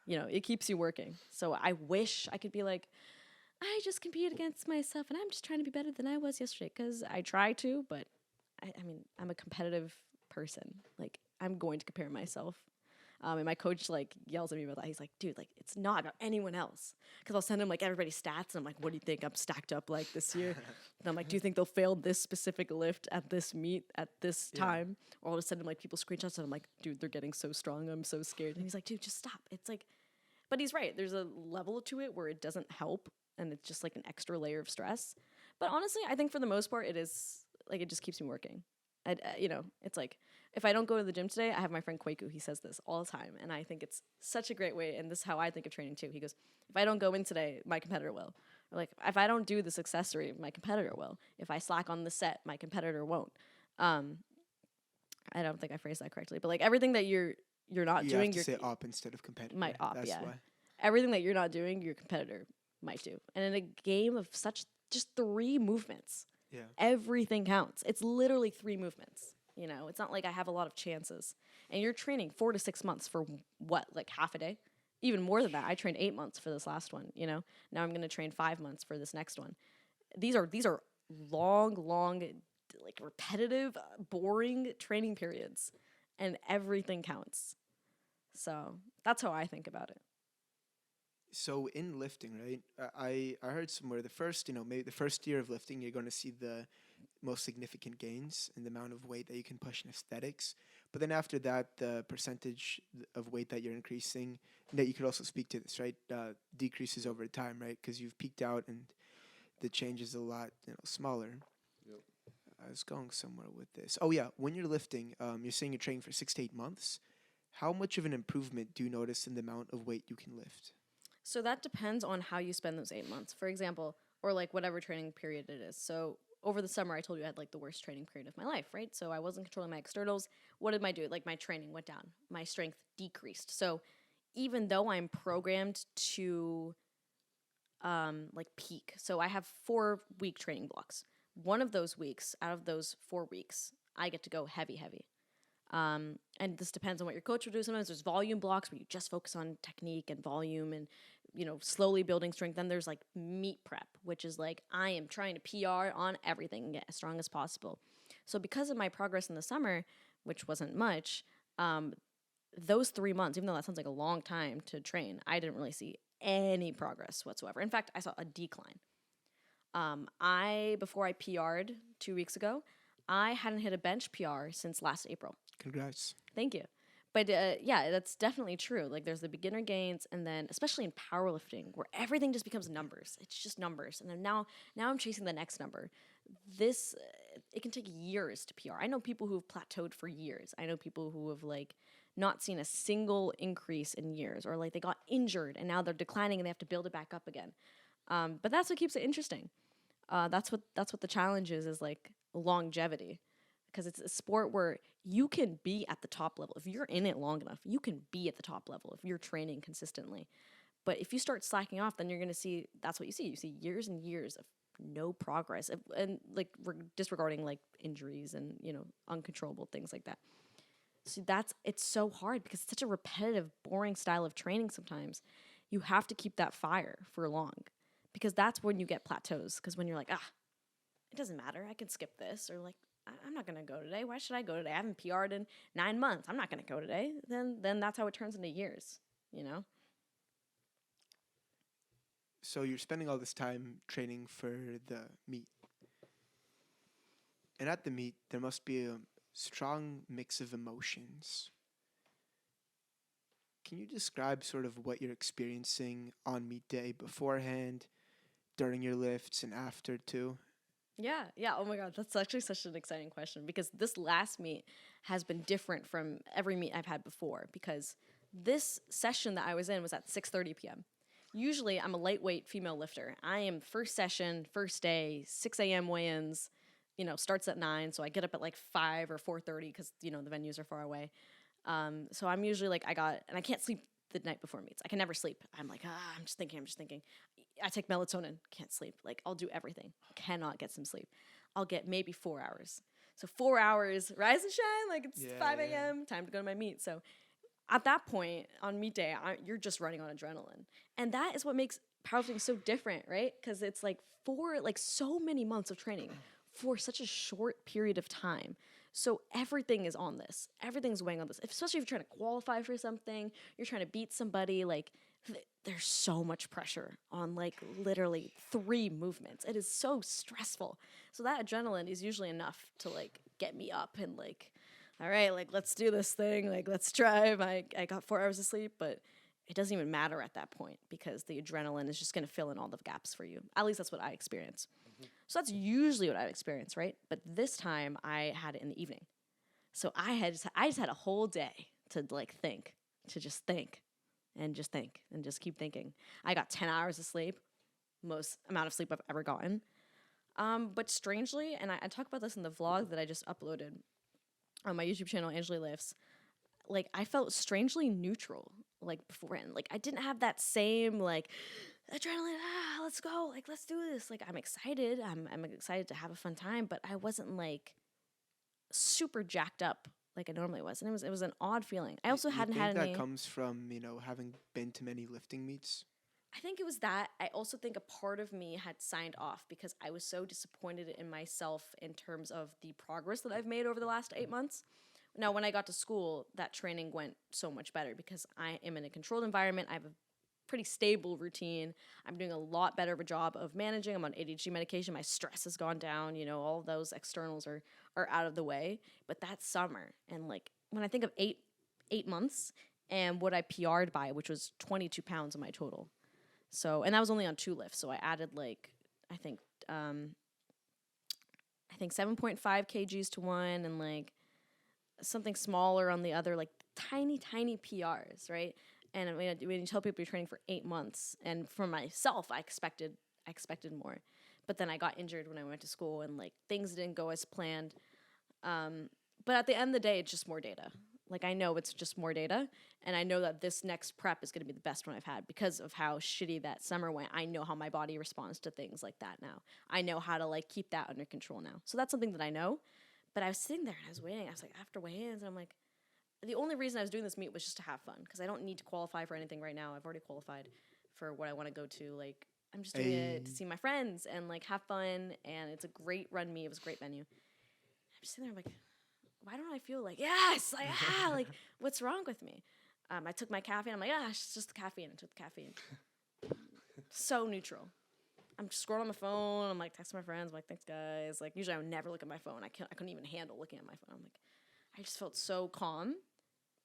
Yeah. It keeps you working. So I wish I could be like, I just compete against myself, and I'm just trying to be better than I was yesterday, because I try to, but I mean, I'm a competitive person. Like, I'm going to compare myself. And my coach, like, yells at me about that. He's like, dude, like, it's not about anyone else. Because I'll send him, like, everybody's stats, and I'm like, what do you think I'm stacked up like this year? And I'm like, do you think they'll fail this specific lift at this meet at this time? Or I'll just send him, like, people screenshots, and I'm like, dude, they're getting so strong. I'm so scared. And he's like, dude, just stop. It's like, but he's right. There's a level to it where it doesn't help, and it's just like an extra layer of stress. But honestly, I think for the most part, it is like, it just keeps me working. It's like, if I don't go to the gym today, I have my friend Kwaku. He says this all the time, and I think it's such a great way, and this is how I think of training too. He goes, if I don't go in today, my competitor will. Or like, if I don't do this accessory, my competitor will. If I slack on the set, my competitor won't. I don't think I phrased that correctly, but like everything that you're not doing, you have to say op instead of competitor. Might op, That's yeah. why. Everything that you're not doing, your competitor might do. And in a game of just 3 movements, everything counts. It's literally 3 movements. It's not like I have a lot of chances. And you're training 4 to 6 months for what, like half a day? Even more than that. I trained 8 months for this last one. Now I'm going to train 5 months for this next one. These are long, like repetitive, boring training periods, and everything counts. So that's how I think about it. So in lifting, right? I heard somewhere the first, maybe the first year of lifting, you're going to see most significant gains in the amount of weight that you can push in aesthetics. But then after that, the percentage of weight that you're increasing, that you could also speak to this, right? Decreases over time, right? Because you've peaked out and the change is a lot, smaller. Yep. I was going somewhere with this. Oh yeah, when you're lifting, you're saying you're training for 6 to 8 months. How much of an improvement do you notice in the amount of weight you can lift? So that depends on how you spend those 8 months, for example, or like whatever training period it is. So over the summer, I told you I had like the worst training period of my life, right? So I wasn't controlling my externals. What did I do? Like my training went down, my strength decreased. So even though I'm programmed to like peak, so I have 4-week training blocks. One of those weeks, out of those 4 weeks, I get to go heavy, heavy. And this depends on what your coach will do. Sometimes there's volume blocks where you just focus on technique and volume and, slowly building strength. Then there's like meet prep, which is like I am trying to PR on everything and get as strong as possible. So because of my progress in the summer, which wasn't much, those 3 months, even though that sounds like a long time to train, I didn't really see any progress whatsoever. In fact, I saw a decline. Before I PR'd 2 weeks ago, I hadn't hit a bench PR since last April. Congrats. Thank you. But yeah, that's definitely true. Like there's the beginner gains, and then especially in powerlifting, where everything just becomes numbers. It's just numbers, and then now I'm chasing the next number. This it can take years to PR. I know people who've plateaued for years. I know people who have like not seen a single increase in years, or like they got injured and now they're declining and they have to build it back up again. But that's what keeps it interesting. That's what the challenge is like longevity, because it's a sport where you can be at the top level. If you're in it long enough, you can be at the top level if you're training consistently. But if you start slacking off, then you're going to see, that's what you see. You see years and years of no progress, and like disregarding like injuries and, uncontrollable things like that. So it's so hard because it's such a repetitive, boring style of training sometimes. You have to keep that fire for long, because that's when you get plateaus. Because when you're like, it doesn't matter, I can skip this, or like, I'm not going to go today. Why should I go today? I haven't PR'd in 9 months. I'm not going to go today. Then that's how it turns into years, So you're spending all this time training for the meet. And at the meet, there must be a strong mix of emotions. Can you describe sort of what you're experiencing on meet day beforehand, during your lifts, and after too? Yeah. Oh my God, that's actually such an exciting question, because this last meet has been different from every meet I've had before, because this session that I was in was at 6:30 p.m. Usually I'm a lightweight female lifter. I am first session, first day, 6 a.m. weigh-ins, starts at 9. So I get up at like 5 or 4:30 because, the venues are far away. So I'm usually like, and I can't sleep the night before meets. I can never sleep. I'm like, I'm just thinking. I take melatonin, can't sleep. Like, I'll do everything, cannot get some sleep. I'll get maybe 4 hours. So 4 hours, rise and shine, like it's 5 a.m., time to go to my meet. So at that point on meet day, you're just running on adrenaline. And that is what makes powerlifting so different, right? Because it's like so many months of training for such a short period of time. So everything is on this. Everything's weighing on this. Especially if you're trying to qualify for something, you're trying to beat somebody, like there's so much pressure on like literally 3 movements. It is so stressful. So that adrenaline is usually enough to like get me up and like, all right, like let's do this thing. Like let's drive. I got 4 hours of sleep, but it doesn't even matter at that point because the adrenaline is just going to fill in all the gaps for you. At least that's what I experience. So that's usually what I experience, right? But this time I had it in the evening. So I just had a whole day to like think, to just think and just think and just keep thinking. I got 10 hours of sleep, most amount of sleep I've ever gotten. But strangely, and I talk about this in the vlog that I just uploaded on my YouTube channel, Anjali Lifts, like I felt strangely neutral like beforehand. Like I didn't have that same like adrenaline, let's go, like let's do this. Like I'm excited. I'm excited to have a fun time, but I wasn't like super jacked up like I normally was. And it was an odd feeling. I also hadn't had any. That comes from, having been to many lifting meets? I think it was that. I also think a part of me had signed off because I was so disappointed in myself in terms of the progress that I've made over the last 8 months. Now, when I got to school, that training went so much better because I am in a controlled environment. I have a pretty stable routine. I'm doing a lot better of a job of managing. I'm on ADHD medication. My stress has gone down. You know, all of those externals are out of the way. But that's summer. And like when I think of eight months and what I PR'd by, which was 22 pounds of my total. So, and that was only on 2 lifts. So I added like, I think 7.5 kgs to one and like something smaller on the other, like tiny PRs, right? And when you tell people you're training for 8 months, and for myself, I expected more, but then I got injured when I went to school, and like things didn't go as planned. But at the end of the day, it's just more data. Like I know it's just more data, and I know that this next prep is going to be the best one I've had because of how shitty that summer went. I know how my body responds to things like that now. I know how to like keep that under control now. So that's something that I know. But I was sitting there and I was waiting. I was like, after weigh-ins, I'm like, the only reason I was doing this meet was just to have fun because I don't need to qualify for anything right now. I've already qualified for what I want to go to. Like, I'm just doing it to see my friends and like have fun. And it's a great run meet. It was a great venue. I'm just sitting there, I'm like, why don't I feel like, yes, like, like, what's wrong with me? I took my caffeine. I'm like, it's just the caffeine. I took the caffeine. So neutral. I'm just scrolling on my phone. I'm like texting my friends. I'm like, thanks, guys. Like, usually I would never look at my phone. I couldn't even handle looking at my phone. I'm like, I just felt so calm,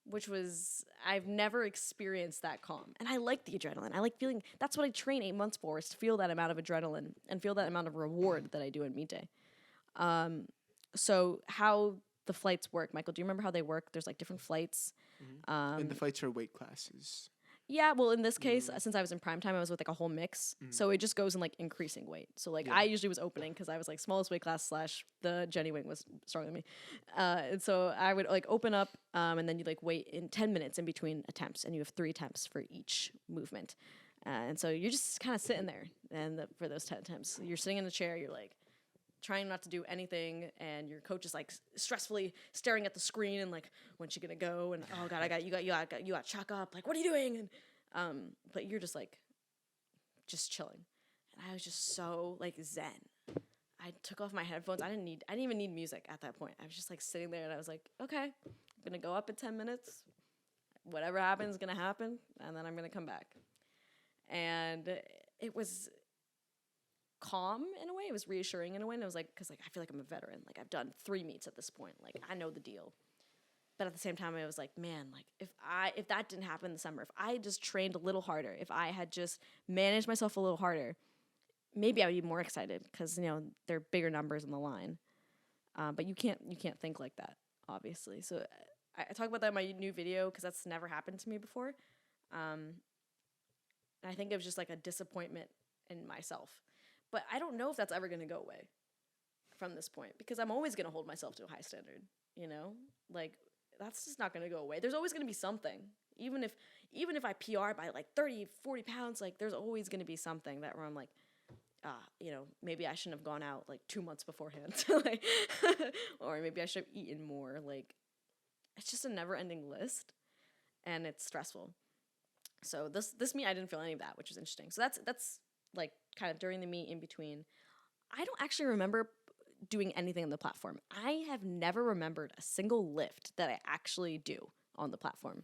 which was, I've never experienced that calm. And I like the adrenaline. I like feeling, that's what I train 8 months for, is to feel that amount of adrenaline and feel that amount of reward that I do in meet day. So how the flights work, Michael, do you remember how they work? There's like different flights. Mm-hmm. And the flights are weight classes. Yeah, well, in this case, since I was in prime time, I was with like a whole mix. So it just goes in like increasing weight. So like I usually was opening because I was like smallest weight class / the Jenny wing was stronger than me. And so I would like open up and then you like wait in 10 minutes in between attempts. And you have 3 attempts for each movement. And so you're just kind of sitting there and for those 10 attempts. You're sitting in the chair, you're like trying not to do anything, and your coach is like stressfully staring at the screen and like, when's she gonna go? And oh god, you got chalk up. Like, what are you doing? And but you're just like, just chilling. And I was just so like zen. I took off my headphones. I didn't even need music at that point. I was just like sitting there, and I was like, okay, I'm gonna go up in 10 minutes. Whatever happens is gonna happen, and then I'm gonna come back. And it was calm in a way. It was reassuring in a way. And it was like, because like I feel like I'm a veteran. Like I've done 3 meets at this point. Like I know the deal. But at the same time, I was like, man, like if that didn't happen in the summer, if I just trained a little harder, if I had just managed myself a little harder, maybe I would be more excited because there are bigger numbers on the line. But you can't think like that, obviously. So I talk about that in my new video because that's never happened to me before. And I think it was just like a disappointment in myself. But I don't know if that's ever going to go away from this point because I'm always going to hold myself to a high standard, Like, that's just not going to go away. There's always going to be something. Even if I PR by, like, 30, 40 pounds, like, there's always going to be something that where I'm like, maybe I shouldn't have gone out, like, 2 months beforehand. Like, or maybe I should have eaten more. Like, it's just a never-ending list, and it's stressful. So this meet, I didn't feel any of that, which was interesting. So that's like kind of during the meet in between. I don't actually remember doing anything on the platform. I have never remembered a single lift that I actually do on the platform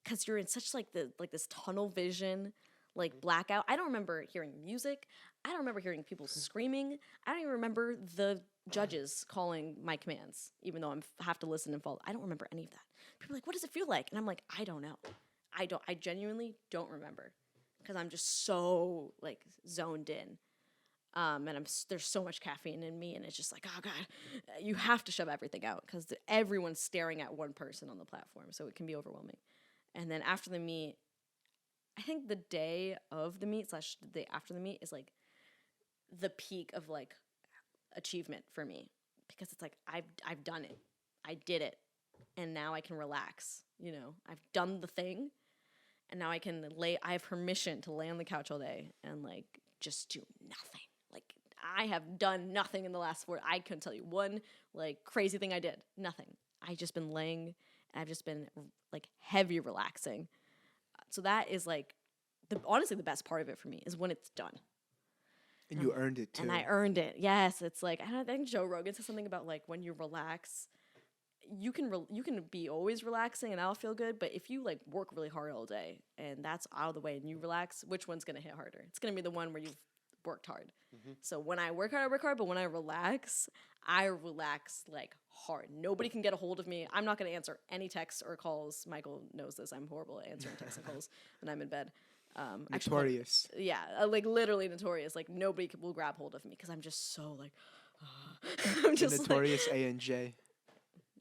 because you're in such like this tunnel vision, like blackout. I don't remember hearing music. I don't remember hearing people screaming. I don't even remember the judges calling my commands, even though I have to listen and follow. I don't remember any of that. People are like, what does it feel like? And I'm like, I don't know. I genuinely don't remember because I'm just so like zoned in. And there's so much caffeine in me, and it's just like, oh god, you have to shove everything out because everyone's staring at one person on the platform, so it can be overwhelming. And then after the meet, I think the day of the meet / the day after the meet is like the peak of like achievement for me because it's like I've done it, I did it, and now I can relax. I've done the thing, and now I have permission to lay on the couch all day and like just do nothing. Like, I have done nothing in the last 4. I couldn't tell you one, like, crazy thing I did. Nothing. I've just been laying, and I've just been, like, heavy relaxing. So that is, like, honestly, the best part of it for me is when it's done. And you earned it, too. And I earned it. Yes. It's like, I think Joe Rogan said something about, like, when you relax, you can be always relaxing and that'll feel good, but if you like work really hard all day and that's out of the way and you relax, which one's gonna hit harder? It's gonna be the one where you've worked hard. So when I work hard, but when I relax like hard. Nobody can get a hold of me. I'm not gonna answer any texts or calls. Michael knows this. I'm horrible at answering texts and calls when I'm in bed. Notorious. Like literally notorious. Like nobody will grab hold of me because I'm just so like. I'm just the notorious A and J.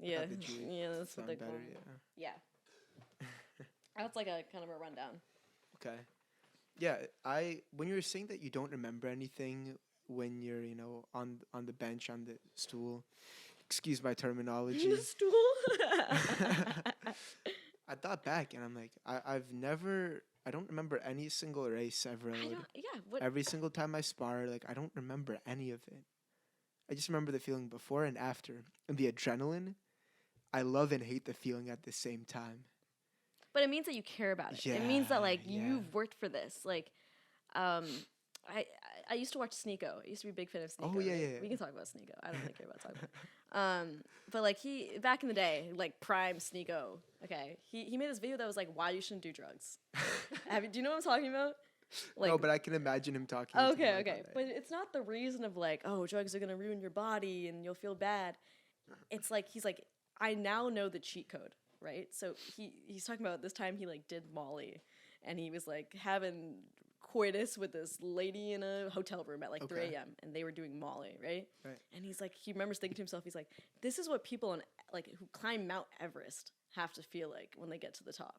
Yeah, that's what they call it. Yeah. That's like a kind of a rundown. Okay. Yeah, when you were saying that you don't remember anything when you're, on the bench, on the stool, excuse my terminology. The stool? I thought back and I'm like, I don't remember any single race I've rode. Every single time I spar, like, I don't remember any of it. I just remember the feeling before and after. And the adrenaline, I love and hate the feeling at the same time. But it means that you care about it. It means that, like, you've worked for this. Like, I used to watch Sneeko. I used to be a big fan of Sneeko. Oh, yeah. We can talk about Sneeko. I don't really care about talking about it. But, like, he, back in the day, like, prime Sneeko, okay, he made this video that was, like, why you shouldn't do drugs. Do you know what I'm talking about? Like, no, but I can imagine him talking. Okay. But it's not the reason of, like, oh, drugs are going to ruin your body and you'll feel bad. It's like, he's like, I now know the cheat code. Right, so he's talking about this time he like did Molly, and he was like having coitus with this lady in a hotel room at like 3 a.m. and they were doing Molly, right? And he's like, he remembers thinking to himself, he's like, this is what people on like who climb Mount Everest have to feel like when they get to the top,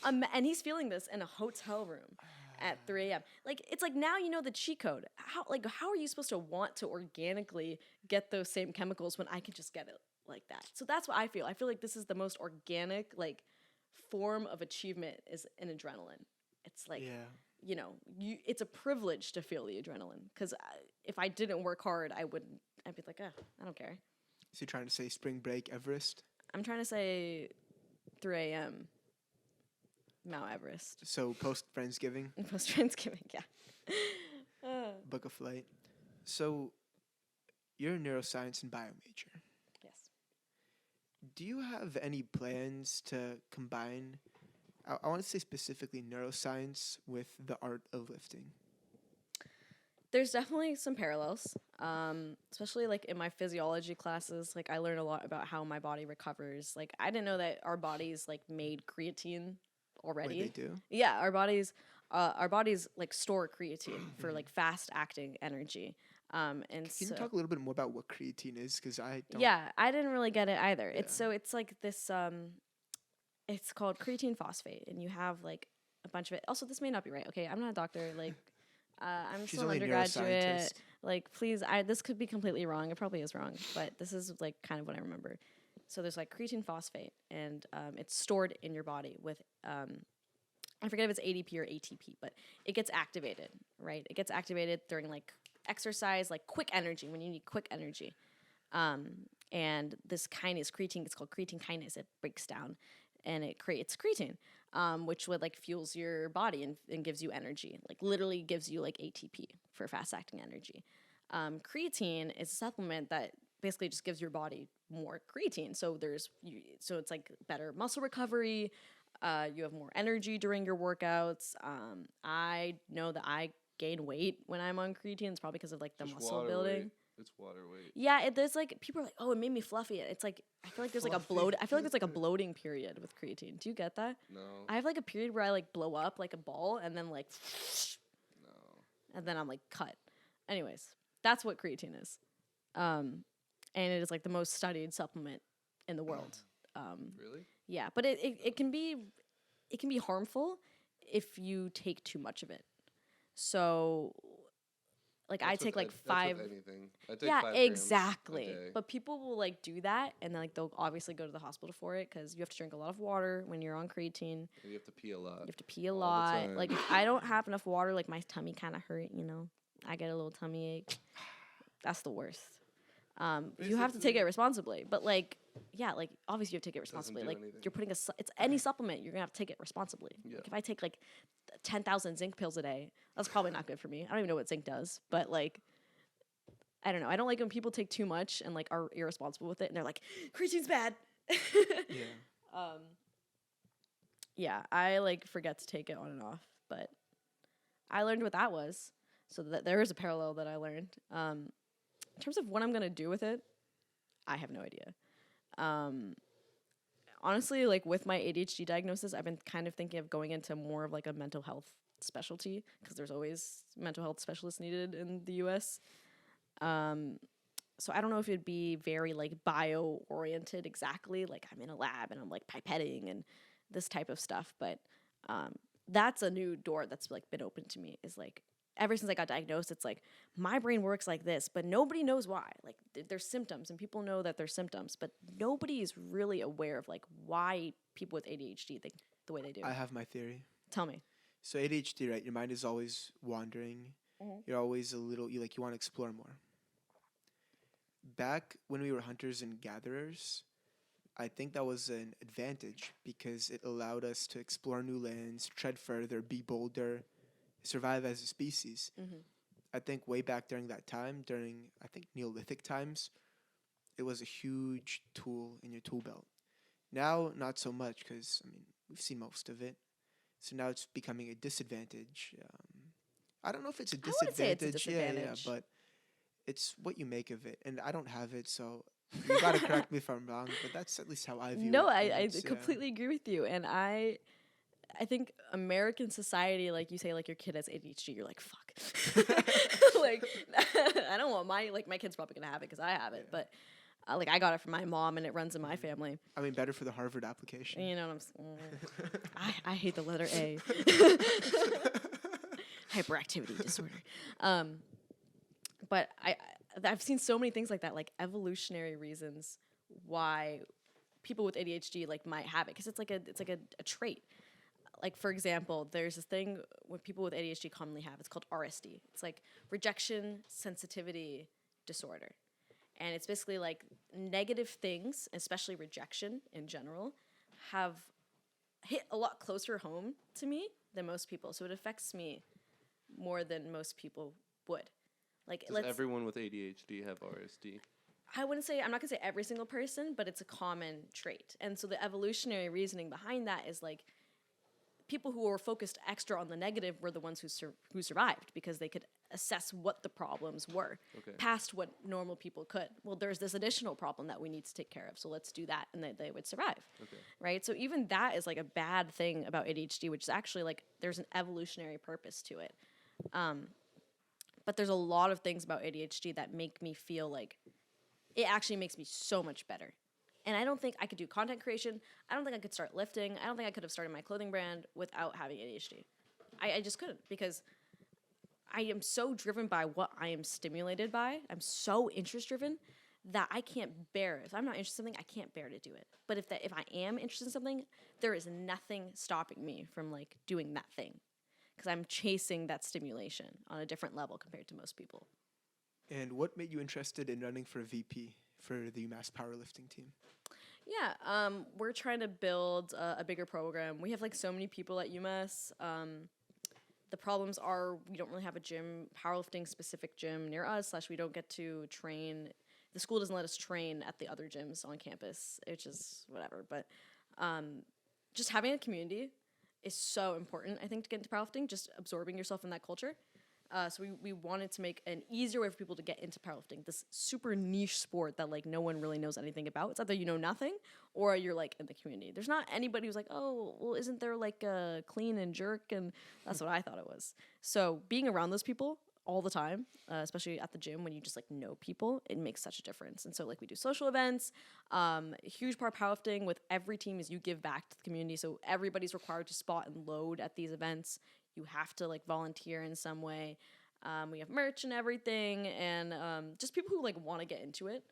and he's feeling this in a hotel room at 3 a.m. Like it's like now you know the cheat code. How are you supposed to want to organically get those same chemicals when I can just get it like that? So that's what I feel. I feel like this is the most organic like form of achievement is an adrenaline. It's like it's a privilege to feel the adrenaline because if I didn't work hard, I'd be like, I don't care. So you're trying to say spring break Everest? I'm trying to say 3 a.m. Mount Everest. So post Friendsgiving? Post Friendsgiving, yeah. Book a flight. So you're a neuroscience and bio major. Yes. Do you have any plans to combine, I want to say specifically neuroscience, with the art of lifting? There's definitely some parallels, especially like in my physiology classes. Like I learn a lot about how my body recovers. Like I didn't know that our bodies like made creatine already. Wait, they do? Yeah, our bodies like store creatine for like fast acting energy. And can you talk a little bit more about what creatine is? Because I don't. Yeah, I didn't really get it either. Yeah. It's like this. It's called creatine phosphate, and you have like a bunch of it. Also, this may not be right. Okay, I'm not a doctor. Like, I'm She's still an only a undergraduate. neuroscientist. Like, please, this could be completely wrong. It probably is wrong, but this is like kind of what I remember. So there's like creatine phosphate, and it's stored in your body with I forget if it's ADP or ATP, but it gets activated, right? It gets activated during like exercise, like quick energy, when you need quick energy. And this kinase, creatine, it's called creatine kinase. It breaks down and it creates creatine, which would like fuels your body and gives you energy, like literally gives you like ATP for fast acting energy. Creatine is a supplement that basically just gives your body more creatine. So so it's like better muscle recovery. You have more energy during your workouts. I know that I gain weight when I'm on creatine. It's probably because of like the Just muscle water building. weight. It's water weight. Yeah, there's like people are like, oh, it made me fluffy. It's like I feel like there's like a bloat. I feel like there's like a bloating period with creatine. Do you get that? No. I have like a period where I like blow up like a ball and then like, No. and then I'm like cut. Anyways, that's what creatine is, and it is like the most studied supplement in the world. Really? Yeah, but it can be harmful if you take too much of it. So, like I take like 5. That's with anything. I take Yeah, 5 grams exactly. a day. But people will like do that, and then like they'll obviously go to the hospital for it because you have to drink a lot of water when you're on creatine. And you have to pee a lot. You have to pee a all the lot. time. Like if I don't have enough water, like my tummy kind of hurt. I get a little tummy ache. That's the worst. You have to take it responsibly, but like, yeah, like obviously you have to take it responsibly. do Like anything. you're putting it's any supplement, you're gonna have to take it responsibly. Yeah. Like if I take like 10,000 zinc pills a day, that's probably not good for me. I don't even know what zinc does, but like, I don't know. I don't like when people take too much and like are irresponsible with it, and they're like, creatine's bad. Yeah. Yeah, I like forget to take it on and off, but I learned what that was. So that there is a parallel that I learned. In terms of what I'm gonna do with it, I have no idea. Honestly, like with my ADHD diagnosis, I've been kind of thinking of going into more of like a mental health specialty because there's always mental health specialists needed in the U.S. So I don't know if it'd be very like bio oriented exactly. Like I'm in a lab and I'm like pipetting and this type of stuff. But that's a new door that's like been open to me. Is like ever since I got diagnosed, it's like my brain works like this, but nobody knows why. Like there's symptoms and people know that there's symptoms, but nobody is really aware of like why people with ADHD think the way they do. I have my theory. Tell me. So ADHD, right? Your mind is always wandering. Mm-hmm. You're always you want to explore more. Back when we were hunters and gatherers, I think that was an advantage because it allowed us to explore new lands, tread further, be bolder, survive as a species. Mm-hmm. I think way back during that time, I think Neolithic times, it was a huge tool in your tool belt. Now, not so much because, we've seen most of it. So now it's becoming a disadvantage. I don't know if it's a disadvantage. I wouldn't say it's a disadvantage. Yeah, but it's what you make of it. And I don't have it, so you got to correct me if I'm wrong, but that's at least how I view it. No, I completely agree with you. And I think American society, like you say, like your kid has ADHD, you're like, fuck. Like, I don't want my kid's probably going to have it because I have it. But like I got it from my mom and it runs in my family. Better for the Harvard application. You know what I'm I hate the letter A. Hyperactivity disorder. But I've seen so many things like that, like evolutionary reasons why people with ADHD like might have it, because it's like a trait. Like for example, there's this thing what people with ADHD commonly have. It's called RSD. It's like rejection sensitivity disorder, and it's basically like negative things, especially rejection in general, have hit a lot closer home to me than most people. So it affects me more than most people would. Like, does everyone with ADHD have RSD? I'm not gonna say every single person, but it's a common trait. And so the evolutionary reasoning behind that is like people who were focused extra on the negative were the ones who survived because they could assess what the problems were past what normal people could. Well, there's this additional problem that we need to take care of, so let's do that, and they would survive. Right? So even that is like a bad thing about ADHD, which is actually like there's an evolutionary purpose to it. But there's a lot of things about ADHD that make me feel like it actually makes me so much better. And I don't think I could do content creation. I don't think I could start lifting. I don't think I could have started my clothing brand without having ADHD. I just couldn't, because I am so driven by what I am stimulated by. I'm so interest driven that I can't bear. If I'm not interested in something, I can't bear to do it. But if I am interested in something, there is nothing stopping me from like doing that thing, because I'm chasing that stimulation on a different level compared to most people. And what made you interested in running for VP for the UMass powerlifting team? Yeah, we're trying to build a bigger program. We have like so many people at UMass. The problems are we don't really have a gym, powerlifting specific gym near us, / we don't get to train. The school doesn't let us train at the other gyms on campus, which is whatever. But just having a community is so important, I think, to get into powerlifting, just absorbing yourself in that culture. So we wanted to make an easier way for people to get into powerlifting, this super niche sport that like no one really knows anything about. It's either you know nothing or you're like in the community. There's not anybody who's like, oh, well, isn't there like a clean and jerk? And that's what I thought it was. So being around those people all the time, especially at the gym when you just like know people, it makes such a difference. And so like we do social events. A huge part of powerlifting with every team is you give back to the community. So everybody's required to spot and load at these events. You have to like volunteer in some way. We have merch and everything, and just people who like want to get into it.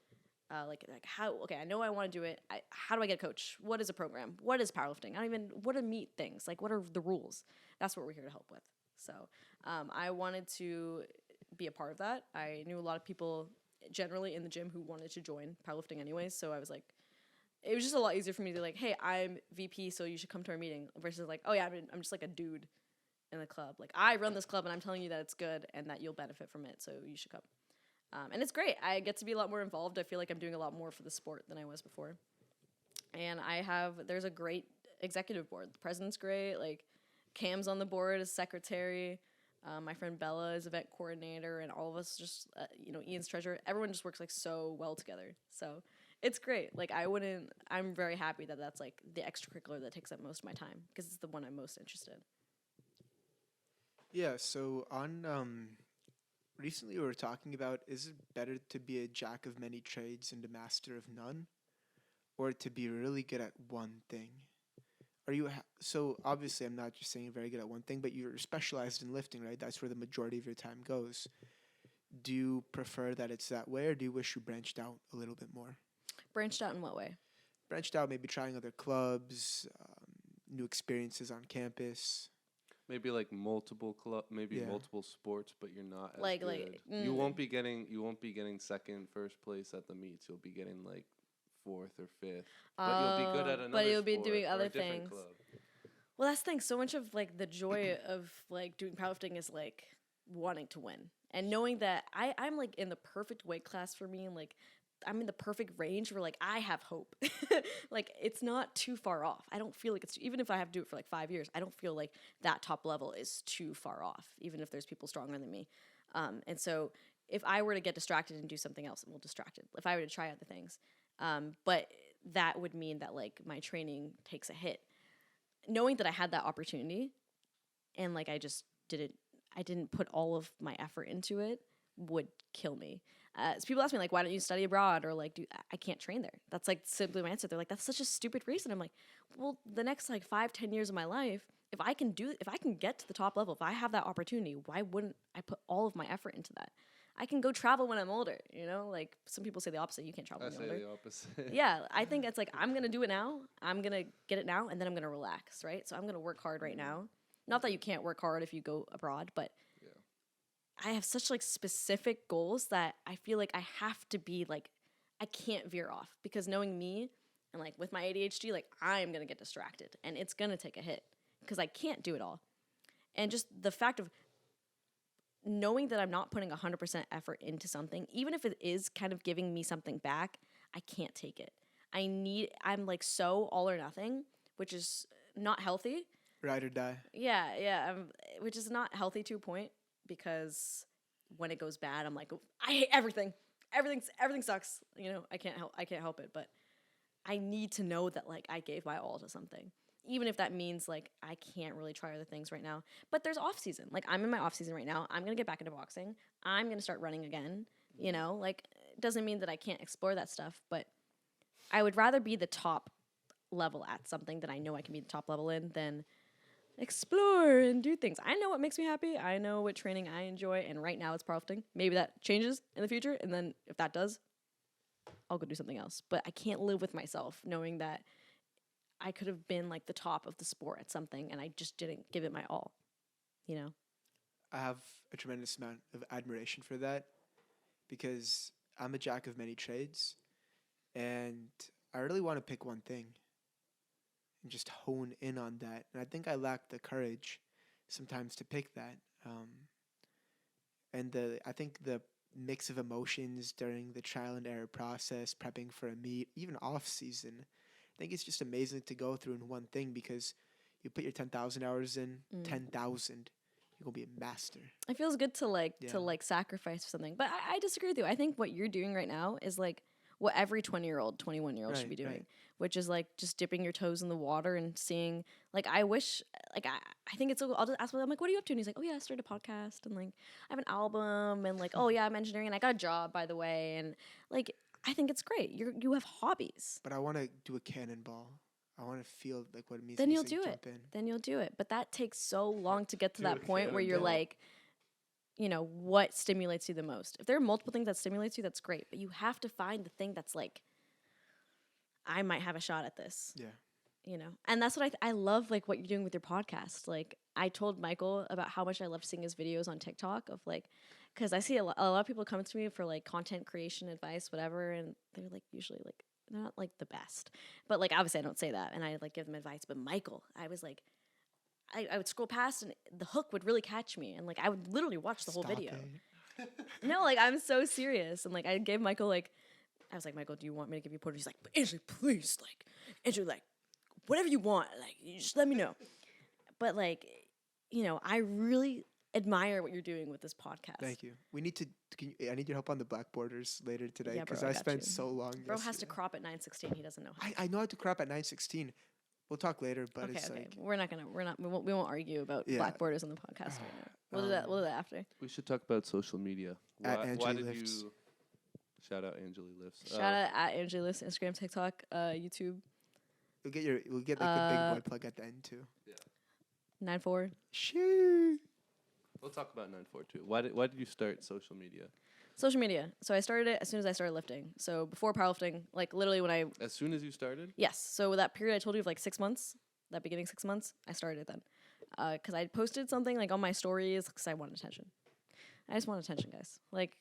Like how? Okay, I know I want to do it. How do I get a coach? What is a program? What is powerlifting? What are meet things? Like what are the rules? That's what we're here to help with. So I wanted to be a part of that. I knew a lot of people generally in the gym who wanted to join powerlifting anyways. So I was like, it was just a lot easier for me to be like, hey, I'm VP, so you should come to our meeting. Versus like, oh yeah, I'm just like a dude in the club. Like I run this club and I'm telling you that it's good and that you'll benefit from it, so you should come. And it's great. I get to be a lot more involved. I feel like I'm doing a lot more for the sport than I was before. And there's a great executive board. The president's great. Like, Cam's on the board as secretary. My friend Bella is event coordinator, and all of us just, Ian's treasurer. Everyone just works like so well together. So it's great. Like, I'm very happy that that's like the extracurricular that takes up most of my time because it's the one I'm most interested in. Yeah. So recently we were talking about, is it better to be a jack of many trades and a master of none, or to be really good at one thing? So obviously I'm not just saying you're very good at one thing, but you're specialized in lifting, right? That's where the majority of your time goes. Do you prefer that it's that way, or do you wish you branched out a little bit more? Branched out in what way? Branched out, maybe trying other clubs, new experiences on campus. Maybe like multiple multiple sports, but you're not as good. Mm. You won't be getting second, first place at the meets. You'll be getting like fourth or fifth. But you'll be good at another but you'll be sport doing or other a different things. Club. Well, that's the thing. So much of like the joy of like doing powerlifting is like wanting to win and knowing that I'm like in the perfect weight class for me, and like I'm in the perfect range where like I have hope. Like, it's not too far off. I don't feel like it's, even if I have to do it for like 5 years, I don't feel like that top level is too far off, even if there's people stronger than me. And so if I were to get distracted and do something else, I'm a little distracted. If I were to try other things, but that would mean that like my training takes a hit. Knowing that I had that opportunity and like I didn't put all of my effort into it would kill me. So people ask me like, why don't you study abroad, or like, I can't train there. That's like simply my answer. They're like, that's such a stupid reason. I'm like, well, the next like 5-10 years of my life, if I can get to the top level, if I have that opportunity, why wouldn't I put all of my effort into that? I can go travel when I'm older, like some people say the opposite. You can't travel when you're older. I say the opposite. Yeah, I think it's like, I'm going to do it now. I'm going to get it now, and then I'm going to relax, right? So I'm going to work hard right now. Not that you can't work hard if you go abroad, but I have such like specific goals that I feel like I have to be like, I can't veer off, because knowing me and like with my ADHD, like I'm going to get distracted and it's going to take a hit because I can't do it all. And just the fact of knowing that I'm not putting 100% effort into something, even if it is kind of giving me something back, I can't take it. I'm like so all or nothing, which is not healthy. Ride or die. Yeah. Which is not healthy to a point, because when it goes bad, I'm like, I hate everything. Everything sucks. I can't help it. But I need to know that like I gave my all to something, even if that means like I can't really try other things right now. But there's off season. Like, I'm in my off season right now. I'm gonna get back into boxing. I'm gonna start running again. Like, it doesn't mean that I can't explore that stuff. But I would rather be the top level at something that I know I can be the top level in than explore and do things. I know what makes me happy. I know what training I enjoy, and right now it's powerlifting. Maybe that changes in the future, and then if that does, I'll go do something else. But I can't live with myself knowing that I could have been like the top of the sport at something and I just didn't give it my all. I have a tremendous amount of admiration for that, because I'm a jack of many trades, and I really want to pick one thing and just hone in on that. And I think I lack the courage sometimes to pick that. I think the mix of emotions during the trial and error process, prepping for a meet, even off season, I think it's just amazing to go through in one thing, because you put your 10,000 hours in, 10,000, you're gonna be a master. It feels good to sacrifice for something. But I disagree with you. I think what you're doing right now is like what every 20-year-old, 21-year-old should be doing, which is like just dipping your toes in the water and seeing, like, I wish, like, I think it's, I'll just ask him, I'm like, what are you up to? And he's like, oh yeah, I started a podcast, and like, I have an album, and like, oh yeah, I'm engineering, and I got a job, by the way. And like, I think it's great. You have hobbies. But I want to do a cannonball. I want to feel like what it means. Then you'll do it. Then you'll do it. But that takes so long to get to that point where you're like, what stimulates you the most? If there are multiple things that stimulates you, that's great. But you have to find the thing that's like, I might have a shot at this. Yeah. And that's what I love, like what you're doing with your podcast. Like, I told Michael about how much I love seeing his videos on TikTok of like, because I see a lot of people come to me for like content creation advice, whatever, and they're like usually like, they're not like the best. But like, obviously I don't say that, and I like give them advice. But Michael, I was like, I would scroll past and the hook would really catch me, and like I would literally watch the whole video. No, like, I'm so serious. And like, I gave Michael like, I was like, Michael, do you want me to give you a portrait? He's like, Anjali, please, like, Anjali, like, whatever you want, like, you just let me know. But like, I really admire what you're doing with this podcast. Thank you. We need to. I need your help on the black borders later today Yeah, bro, because I I got spent you. so long. Bro has to crop at 9:16. He doesn't know how. I know how to crop at 9:16. We'll talk later, but Okay, it's okay. like We won't argue about black borders on the podcast right now. We'll do that after. We should talk about social media. At Why Anjali did Lifts. you shout out Anjali Lifts? Shout out at Anjali Lifts, Instagram, TikTok, YouTube. we'll get like a big word plug at the end too. 9-4. Shoo. We'll talk about 9-4 too. Why did you start social media? Social media. So I started it as soon as I started lifting. So before powerlifting, like literally when I As soon as you started? yes. So that period I told you of like 6 months, that beginning 6 months, I started it then. Because I posted something like on my stories because I wanted attention. I just want attention, guys. Like,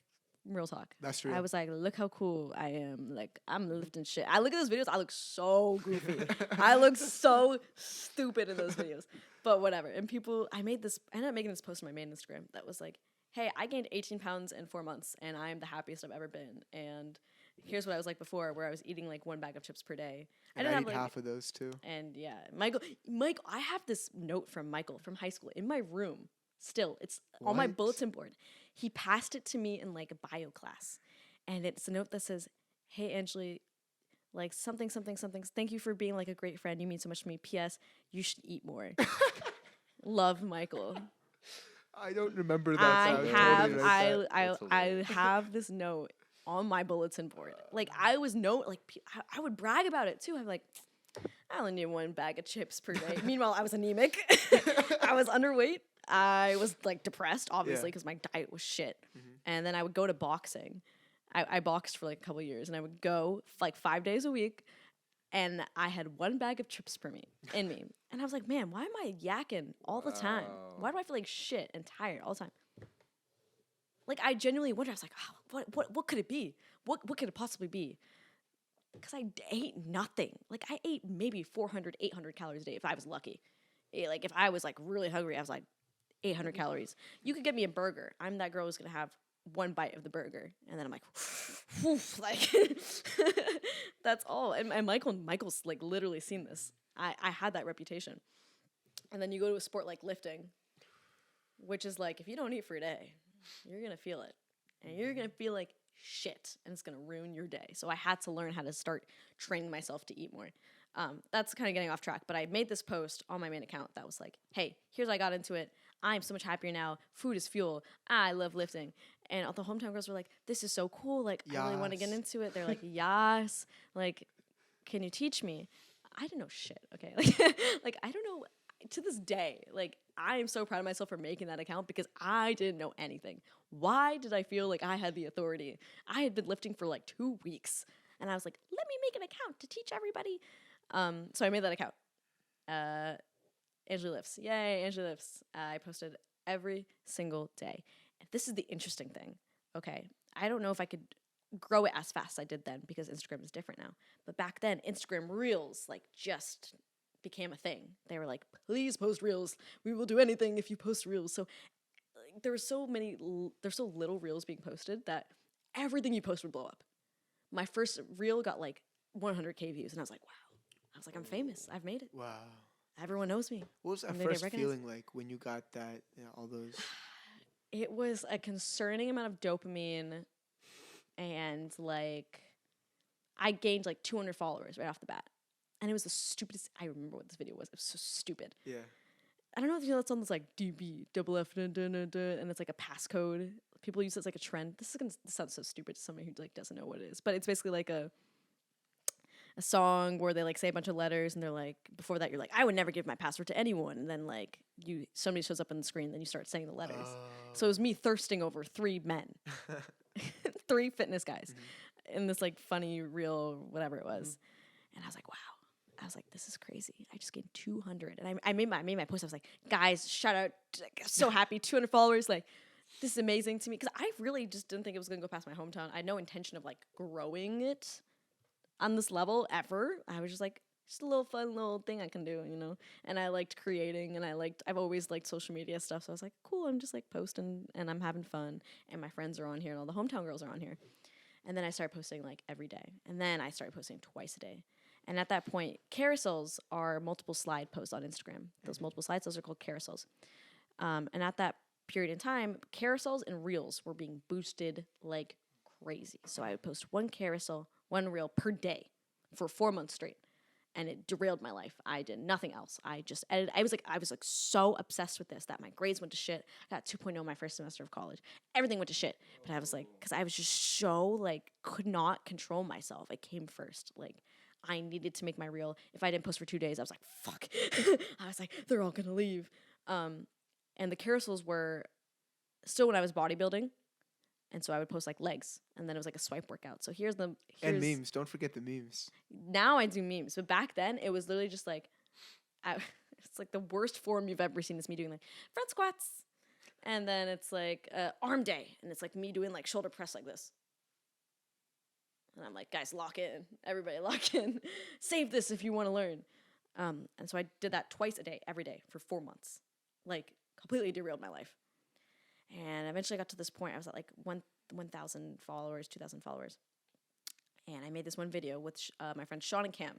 real talk. That's true. I was like, look how cool I am. Like, I'm lifting shit. I look at those videos, I look so goofy. I look so stupid in those videos. But whatever. And I ended up making this post on my main Instagram that was like, hey, I gained 18 pounds in 4 months, and I am the happiest I've ever been. And here's what I was like before, where I was eating like 1 bag of chips per day. And I eat half of those too. And yeah, Michael, I have this note from Michael from high school in my room. Still, it's on my bulletin board. He passed it to me in like a bio class, and it's a note that says, "Hey Anjali, like something. Thank you for being like a great friend. You mean so much to me. P.S. You should eat more. Love, Michael." I don't remember that. I have this note on my bulletin board. Like I would brag about it too. I'm like, I only need 1 bag of chips per day. Meanwhile, I was anemic. I was underweight. I was like depressed, obviously, because my diet was shit. Mm-hmm. And then I would go to boxing. I boxed for like a couple of years, and I would go like 5 days a week. And I had 1 bag of chips in me. And I was like, man, why am I yakking all the time? Why do I feel like shit and tired all the time? Like, I genuinely wonder. I was like, oh, what could it be? What could it possibly be? Because I ate nothing. Like, I ate maybe 400, 800 calories a day if I was lucky. Like, if I was, like, really hungry, I was, like, 800 calories. You could get me a burger. I'm that girl who's going to have 1 bite of the burger. And then I'm like, whew, like, that's all. And Michael's, like, literally seen this. I had that reputation. And then you go to a sport like lifting, which is, like, if you don't eat for a day, you're going to feel it. And you're going to feel like shit. And it's going to ruin your day. So I had to learn how to start training myself to eat more. That's kind of getting off track. But I made this post on my main account that was like, hey, here's how I got into it. I'm so much happier now. Food is fuel. I love lifting. And all the hometown girls were like, this is so cool. Like, yes. I really want to get into it. They're like, yes. Like, can you teach me? I didn't know shit, okay? Like, I don't know. To this day, like, I am so proud of myself for making that account because I didn't know anything. Why did I feel like I had the authority? I had been lifting for like 2 weeks. And I was like, let me make an account to teach everybody. So I made that account. Anjali Lifts. Yay, Anjali Lifts. I posted every single day. And this is the interesting thing. Okay, I don't know if I could grow it as fast as I did then because Instagram is different now. But back then, Instagram Reels like just became a thing. They were like, please post Reels. We will do anything if you post Reels. So like, there's so little Reels being posted that everything you post would blow up. My first Reel got like 100K views, and I was like, wow. I was like, I'm famous. I've made it. Wow. Everyone knows me. What was that first feeling like when you got that, all those? It was a concerning amount of dopamine, and like, I gained like 200 followers right off the bat. And it was the stupidest. I remember what this video was. It was so stupid. Yeah. I don't know if you know that song that's like DB double F and it's like a passcode. People use it as like a trend. This sounds so stupid to somebody who like doesn't know what it is, but it's basically like a song where they like say a bunch of letters and they're like, before that you're like, I would never give my password to anyone, and then like somebody shows up on the screen, then you start saying the letters. So it was me thirsting over 3 men, 3 fitness guys, in this like funny reel, whatever it was, and I was like, wow. I was like, this is crazy. I just gained 200. And I made my post. I was like, guys, shout out. So happy. 200 followers. Like, this is amazing to me. Because I really just didn't think it was going to go past my hometown. I had no intention of, like, growing it on this level ever. I was just like, just a little fun little thing I can do, you know? And I liked creating. And I've always liked social media stuff. So I was like, cool, I'm just, like, posting. And I'm having fun. And my friends are on here. And all the hometown girls are on here. And then I started posting like every day. And then I started posting twice a day. And at that point, carousels are multiple slide posts on Instagram. Those multiple slides, those are called carousels. And at that period in time, carousels and reels were being boosted like crazy. So I would post one carousel, one reel per day for 4 months straight. And it derailed my life. I did nothing else. I just edited. I was like so obsessed with this that my grades went to shit. I got 2.0 my first semester of college. Everything went to shit. But I was like, because I was just so like, could not control myself. It came first. Like, I needed to make my reel. If I didn't post for 2 days, I was like, fuck. I was like, they're all gonna leave. And the carousels were still when I was bodybuilding. And so I would post like legs, and then it was like a swipe workout. So here's and memes. Don't forget the memes. Now I do memes, but back then it was literally just like, it's like the worst form you've ever seen. Is me doing like front squats, and then it's like arm day, and it's like me doing like shoulder press like this. And I'm like, guys, lock in. Everybody lock in. Save this if you want to learn. And so I did that twice a day, every day for 4 months. Like, completely derailed my life. And eventually I got to this point. I was at like 1,000 followers, 2,000 followers. And I made this one video with my friends Sean and Cam.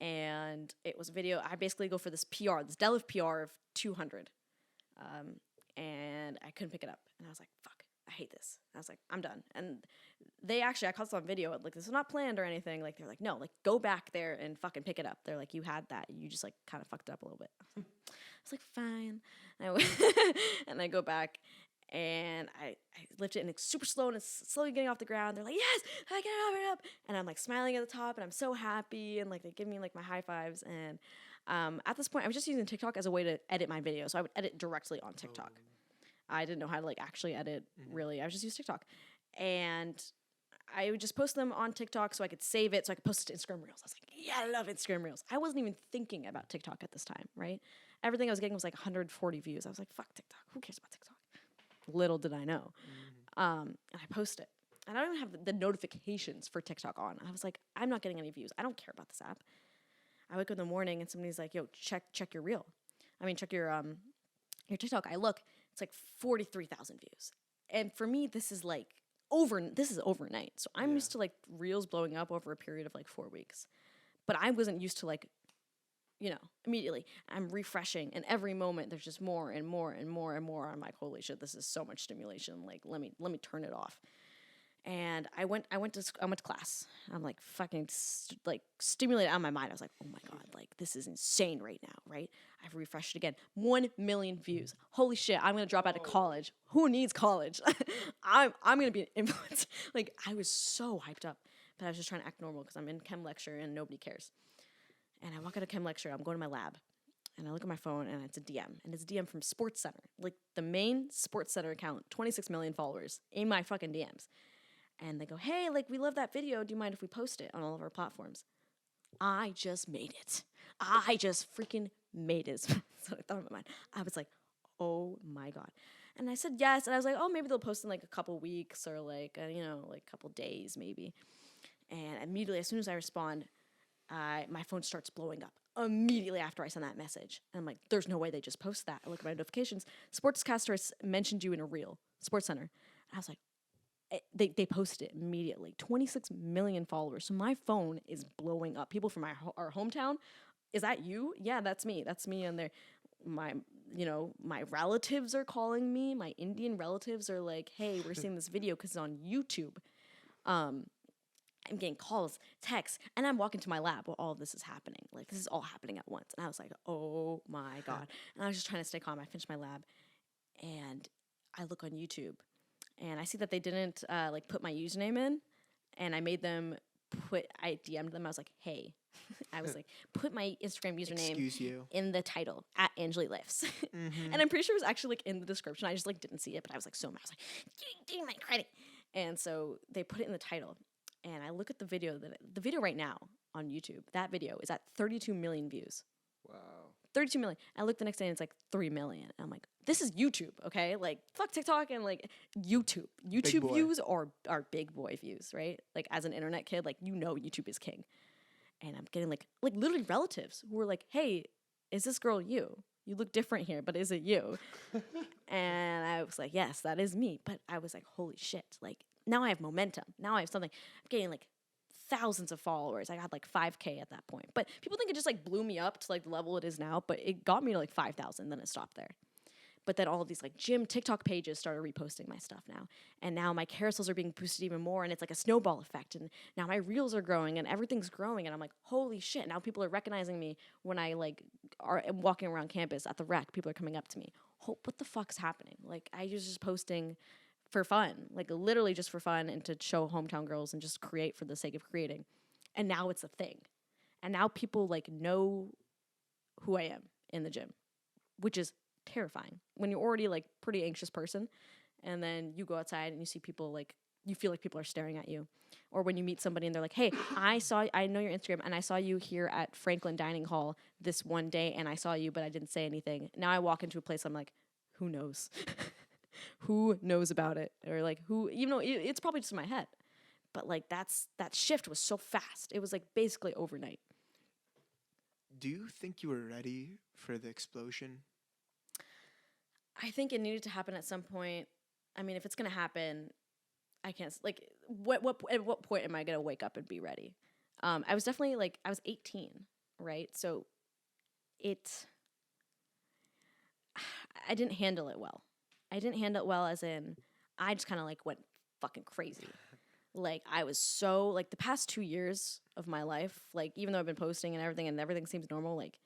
And it was a video. I basically go for this PR, this deadlift PR of 200. And I couldn't pick it up. And I was like, fuck, I hate this. And I was like, I'm done. And I caught this on video. Like, this was not planned or anything. Like, they're like, no, like, go back there and fucking pick it up. They're like, you had that. You just, like, kind of fucked it up a little bit. I was like, fine. And I go back, and I lift it, and it's super slow, and it's slowly getting off the ground. They're like, yes, I get it up. And I'm, like, smiling at the top, and I'm so happy, and, like, they give me, like, my high fives. And at this point, I was just using TikTok as a way to edit my video. So I would edit directly on TikTok. I didn't know how to, like, actually edit, really. I would just use TikTok. And I would just post them on TikTok so I could save it, so I could post it to Instagram Reels. I was like, yeah, I love Instagram Reels. I wasn't even thinking about TikTok at this time, right? Everything I was getting was like 140 views. I was like, fuck TikTok. Who cares about TikTok? Little did I know. And I post it. And I don't even have the notifications for TikTok on. I was like, I'm not getting any views. I don't care about this app. I wake up in the morning and somebody's like, yo, check your reel. Check your TikTok. I look, it's like 43,000 views. And for me, this is like overnight. So I'm used to like reels blowing up over a period of like 4 weeks. But I wasn't used to like, immediately I'm refreshing, and every moment there's just more and more and more and more. I'm like, holy shit, this is so much stimulation. Like, let me turn it off. And I went to class. I'm like fucking stimulated out of my mind. I was like, oh my God, like this is insane right now, right? I've refreshed it again. 1 million views. Holy shit, I'm gonna drop out of college. Who needs college? I'm gonna be an influencer. Like, I was so hyped up, but I was just trying to act normal because I'm in chem lecture and nobody cares. And I walk out of chem lecture, I'm going to my lab, and I look at my phone, and it's a DM. And it's a DM from Sports Center. Like, the main Sports Center account, 26 million followers in my fucking DMs. And they go, hey, like, we love that video. Do you mind if we post it on all of our platforms? I just made it. I just freaking made it. That's what I thought in my mind. I was like, oh, my God. And I said yes. And I was like, oh, maybe they'll post in, like, a couple weeks or, like, like a couple days maybe. And immediately, as soon as I respond, my phone starts blowing up immediately after I send that message. And I'm like, there's no way they just post that. I look at my notifications. Sportscaster mentioned you in a reel, Sports Center. And I was like, they posted it immediately. 26 million followers. So my phone is blowing up. People from our hometown, is that you? Yeah, that's me. That's me. And my relatives are calling me. My Indian relatives are like, hey, we're seeing this video because it's on YouTube. I'm getting calls, texts, and I'm walking to my lab while all of this is happening. Like, this is all happening at once. And I was like, oh my God. And I was just trying to stay calm. I finished my lab, and I look on YouTube, and I see that they didn't put my username in, and I made them I DM'd them. I was like, hey, I was like, put my Instagram username in the title at Anjali Lifts. And I'm pretty sure it was actually like in the description. I just like didn't see it, but I was like so mad. I was like, give me my credit. And so they put it in the title. And I look at the video right now on YouTube. That video is at 32 million views. Wow. 32 million. I look the next day and it's like 3 million. And I'm like, this is YouTube, okay? Like, fuck TikTok and like YouTube. YouTube views are big boy views, right? Like, as an internet kid, like, YouTube is king. And I'm getting like literally relatives who were like, hey, is this girl you? You look different here, but is it you? And I was like, yes, that is me. But I was like, holy shit. Like, Now I have momentum. Now I have something. I'm getting like thousands of followers. I had like 5K at that point. But people think it just like blew me up to like the level it is now, but it got me to like 5,000, then it stopped there. But then all of these like gym TikTok pages started reposting my stuff now. And now my carousels are being boosted even more, and it's like a snowball effect. And now my reels are growing and everything's growing, and I'm like, holy shit. Now people are recognizing me when I like am walking around campus at the rec. People are coming up to me. What the fuck's happening? Like I was just posting for fun, like literally just for fun and to show hometown girls and just create for the sake of creating. And now it's a thing. And now people like know who I am in the gym, which is terrifying when you're already like pretty anxious person, and then you go outside and you see people like you feel like people are staring at you, or when you meet somebody and they're like, hey, I know your Instagram and I saw you here at Franklin Dining Hall this one day and I saw you but I didn't say anything. Now I walk into a place, I'm like, who knows? Who knows about it? Or like who, you know, it's probably just in my head, but like that shift was so fast. It was like basically overnight. Do you think you were ready for the explosion? I think it needed to happen at some point. I mean, if it's gonna happen, I can't like at what point am I gonna wake up and be ready? I was definitely like I was 18, right? So I didn't handle it well. I didn't handle it well as in I just kind of like went fucking crazy. Like I was so like the past 2 years of my life, like even though I've been posting and everything seems normal, like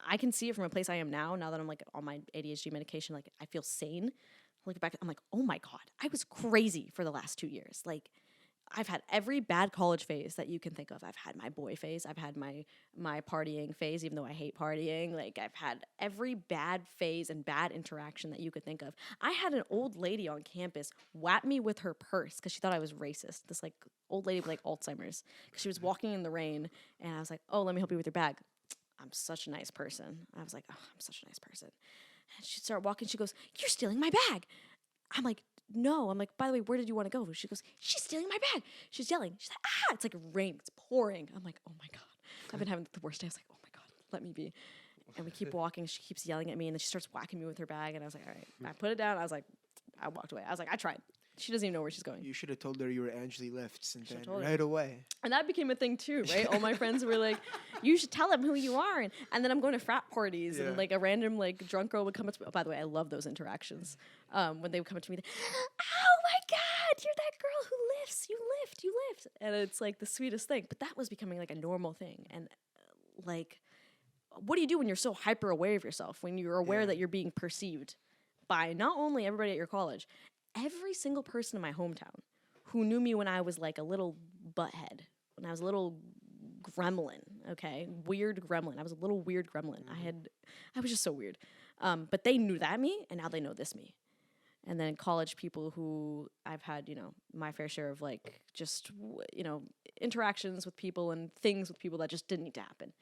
I can see it from a place I am now that I'm like on my ADHD medication, like I feel sane. Looking back, I'm like, oh my God, I was crazy for the last 2 years. Like I've had every bad college phase that you can think of. I've had my boy phase. I've had my partying phase, even though I hate partying. Like I've had every bad phase and bad interaction that you could think of. I had an old lady on campus whap me with her purse because she thought I was racist. This like old lady with like Alzheimer's, because she was walking in the rain and I was like, oh, let me help you with your bag. I'm such a nice person. I was like, oh, I'm such a nice person. And she started walking. She goes, you're stealing my bag. I'm like, no. I'm like, by the way, where did you want to go? She goes, she's stealing my bag. She's yelling. She's like, ah, it's like rain. It's pouring. I'm like, oh my God. I've been having the worst day. I was like, oh my God, let me be. And we keep walking. She keeps yelling at me. And then she starts whacking me with her bag. And I was like, all right. I put it down. I was like, I walked away. I was like, I tried. She doesn't even know where she's going. You should have told her you were Anjali Lifts and then right away. And that became a thing too, right? All my friends were like, you should tell them who you are. And then I'm going to frat parties and like a random like drunk girl would come up to me. Oh, by the way, I love those interactions. When they would come up to me, oh my God, you're that girl who lifts. You lift. And it's like the sweetest thing. But that was becoming like a normal thing. And like, what do you do when you're so hyper aware of yourself? When you're aware that you're being perceived by not only everybody at your college, every single person in my hometown who knew me when I was like a little butthead, when I was a little gremlin, okay? Weird gremlin. I was a little weird gremlin. I was just so weird. But they knew that me, and now they know this me. And then college people who I've had, you know, my fair share of like just, you know, interactions with people and things with people that just didn't need to happen.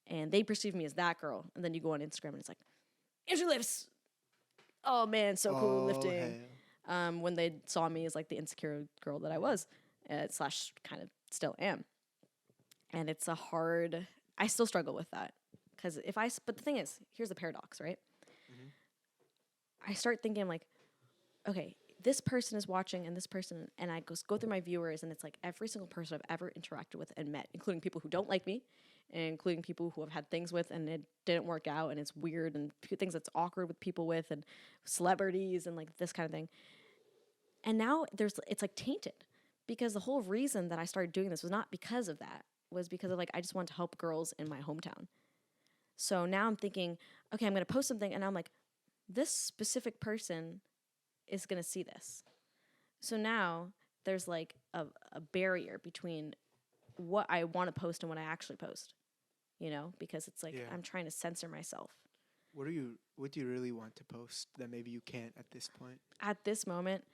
And they perceive me as that girl. And then you go on Instagram and it's like, Andrew lifts. Oh man, so cool lifting. Hey. When they saw me as like the insecure girl that I was, slash kind of still am. And it's I still struggle with that. But the thing is, here's the paradox, right? Mm-hmm. I start thinking like, okay, this person is watching and this person, and I go through my viewers and it's like every single person I've ever interacted with and met, including people who don't like me, and including people who I've had things with and it didn't work out and it's weird, and things that's awkward with people with, and celebrities and like this kind of thing. And now it's like tainted, because the whole reason that I started doing this was not because of that, was because of like, I just wanted to help girls in my hometown. So now I'm thinking, okay, I'm going to post something, and I'm like, this specific person is going to see this. So now there's like a barrier between what I want to post and what I actually post, you know, because it's like, I'm trying to censor myself. What do you really want to post that maybe you can't at this point? At this moment,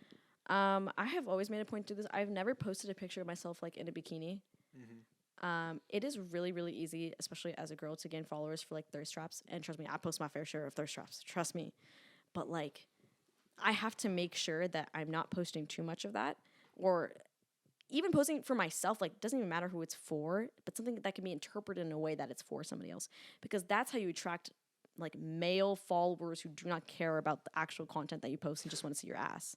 I have always made a point to do this. I've never posted a picture of myself like in a bikini. Mm-hmm. It is really, really easy, especially as a girl, to gain followers for like thirst traps. And trust me, I post my fair share of thirst traps. Trust me. But like, I have to make sure that I'm not posting too much of that, or even posting for myself. Like, it doesn't even matter who it's for, but something that can be interpreted in a way that it's for somebody else, because that's how you attract like male followers who do not care about the actual content that you post and just want to see your ass,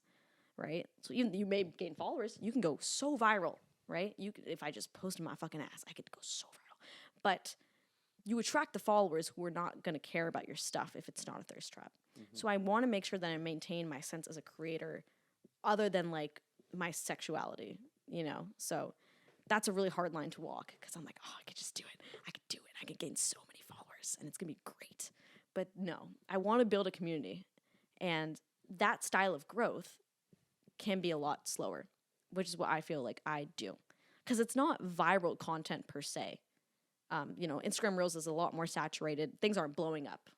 right? So even you may gain followers, you can go so viral, right? If I just posted my fucking ass, I could go so viral. But you attract the followers who are not going to care about your stuff if it's not a thirst trap. So I want to make sure that I maintain my sense as a creator other than like my sexuality, you know? So that's a really hard line to walk because I'm like, oh, I could just do it. I could do it. I could gain so many followers and it's going to be great. But no, I want to build a community. And that style of growth can be a lot slower, which is what I feel like I do. Because it's not viral content per se. You know, Instagram Reels is a lot more saturated. Things aren't blowing up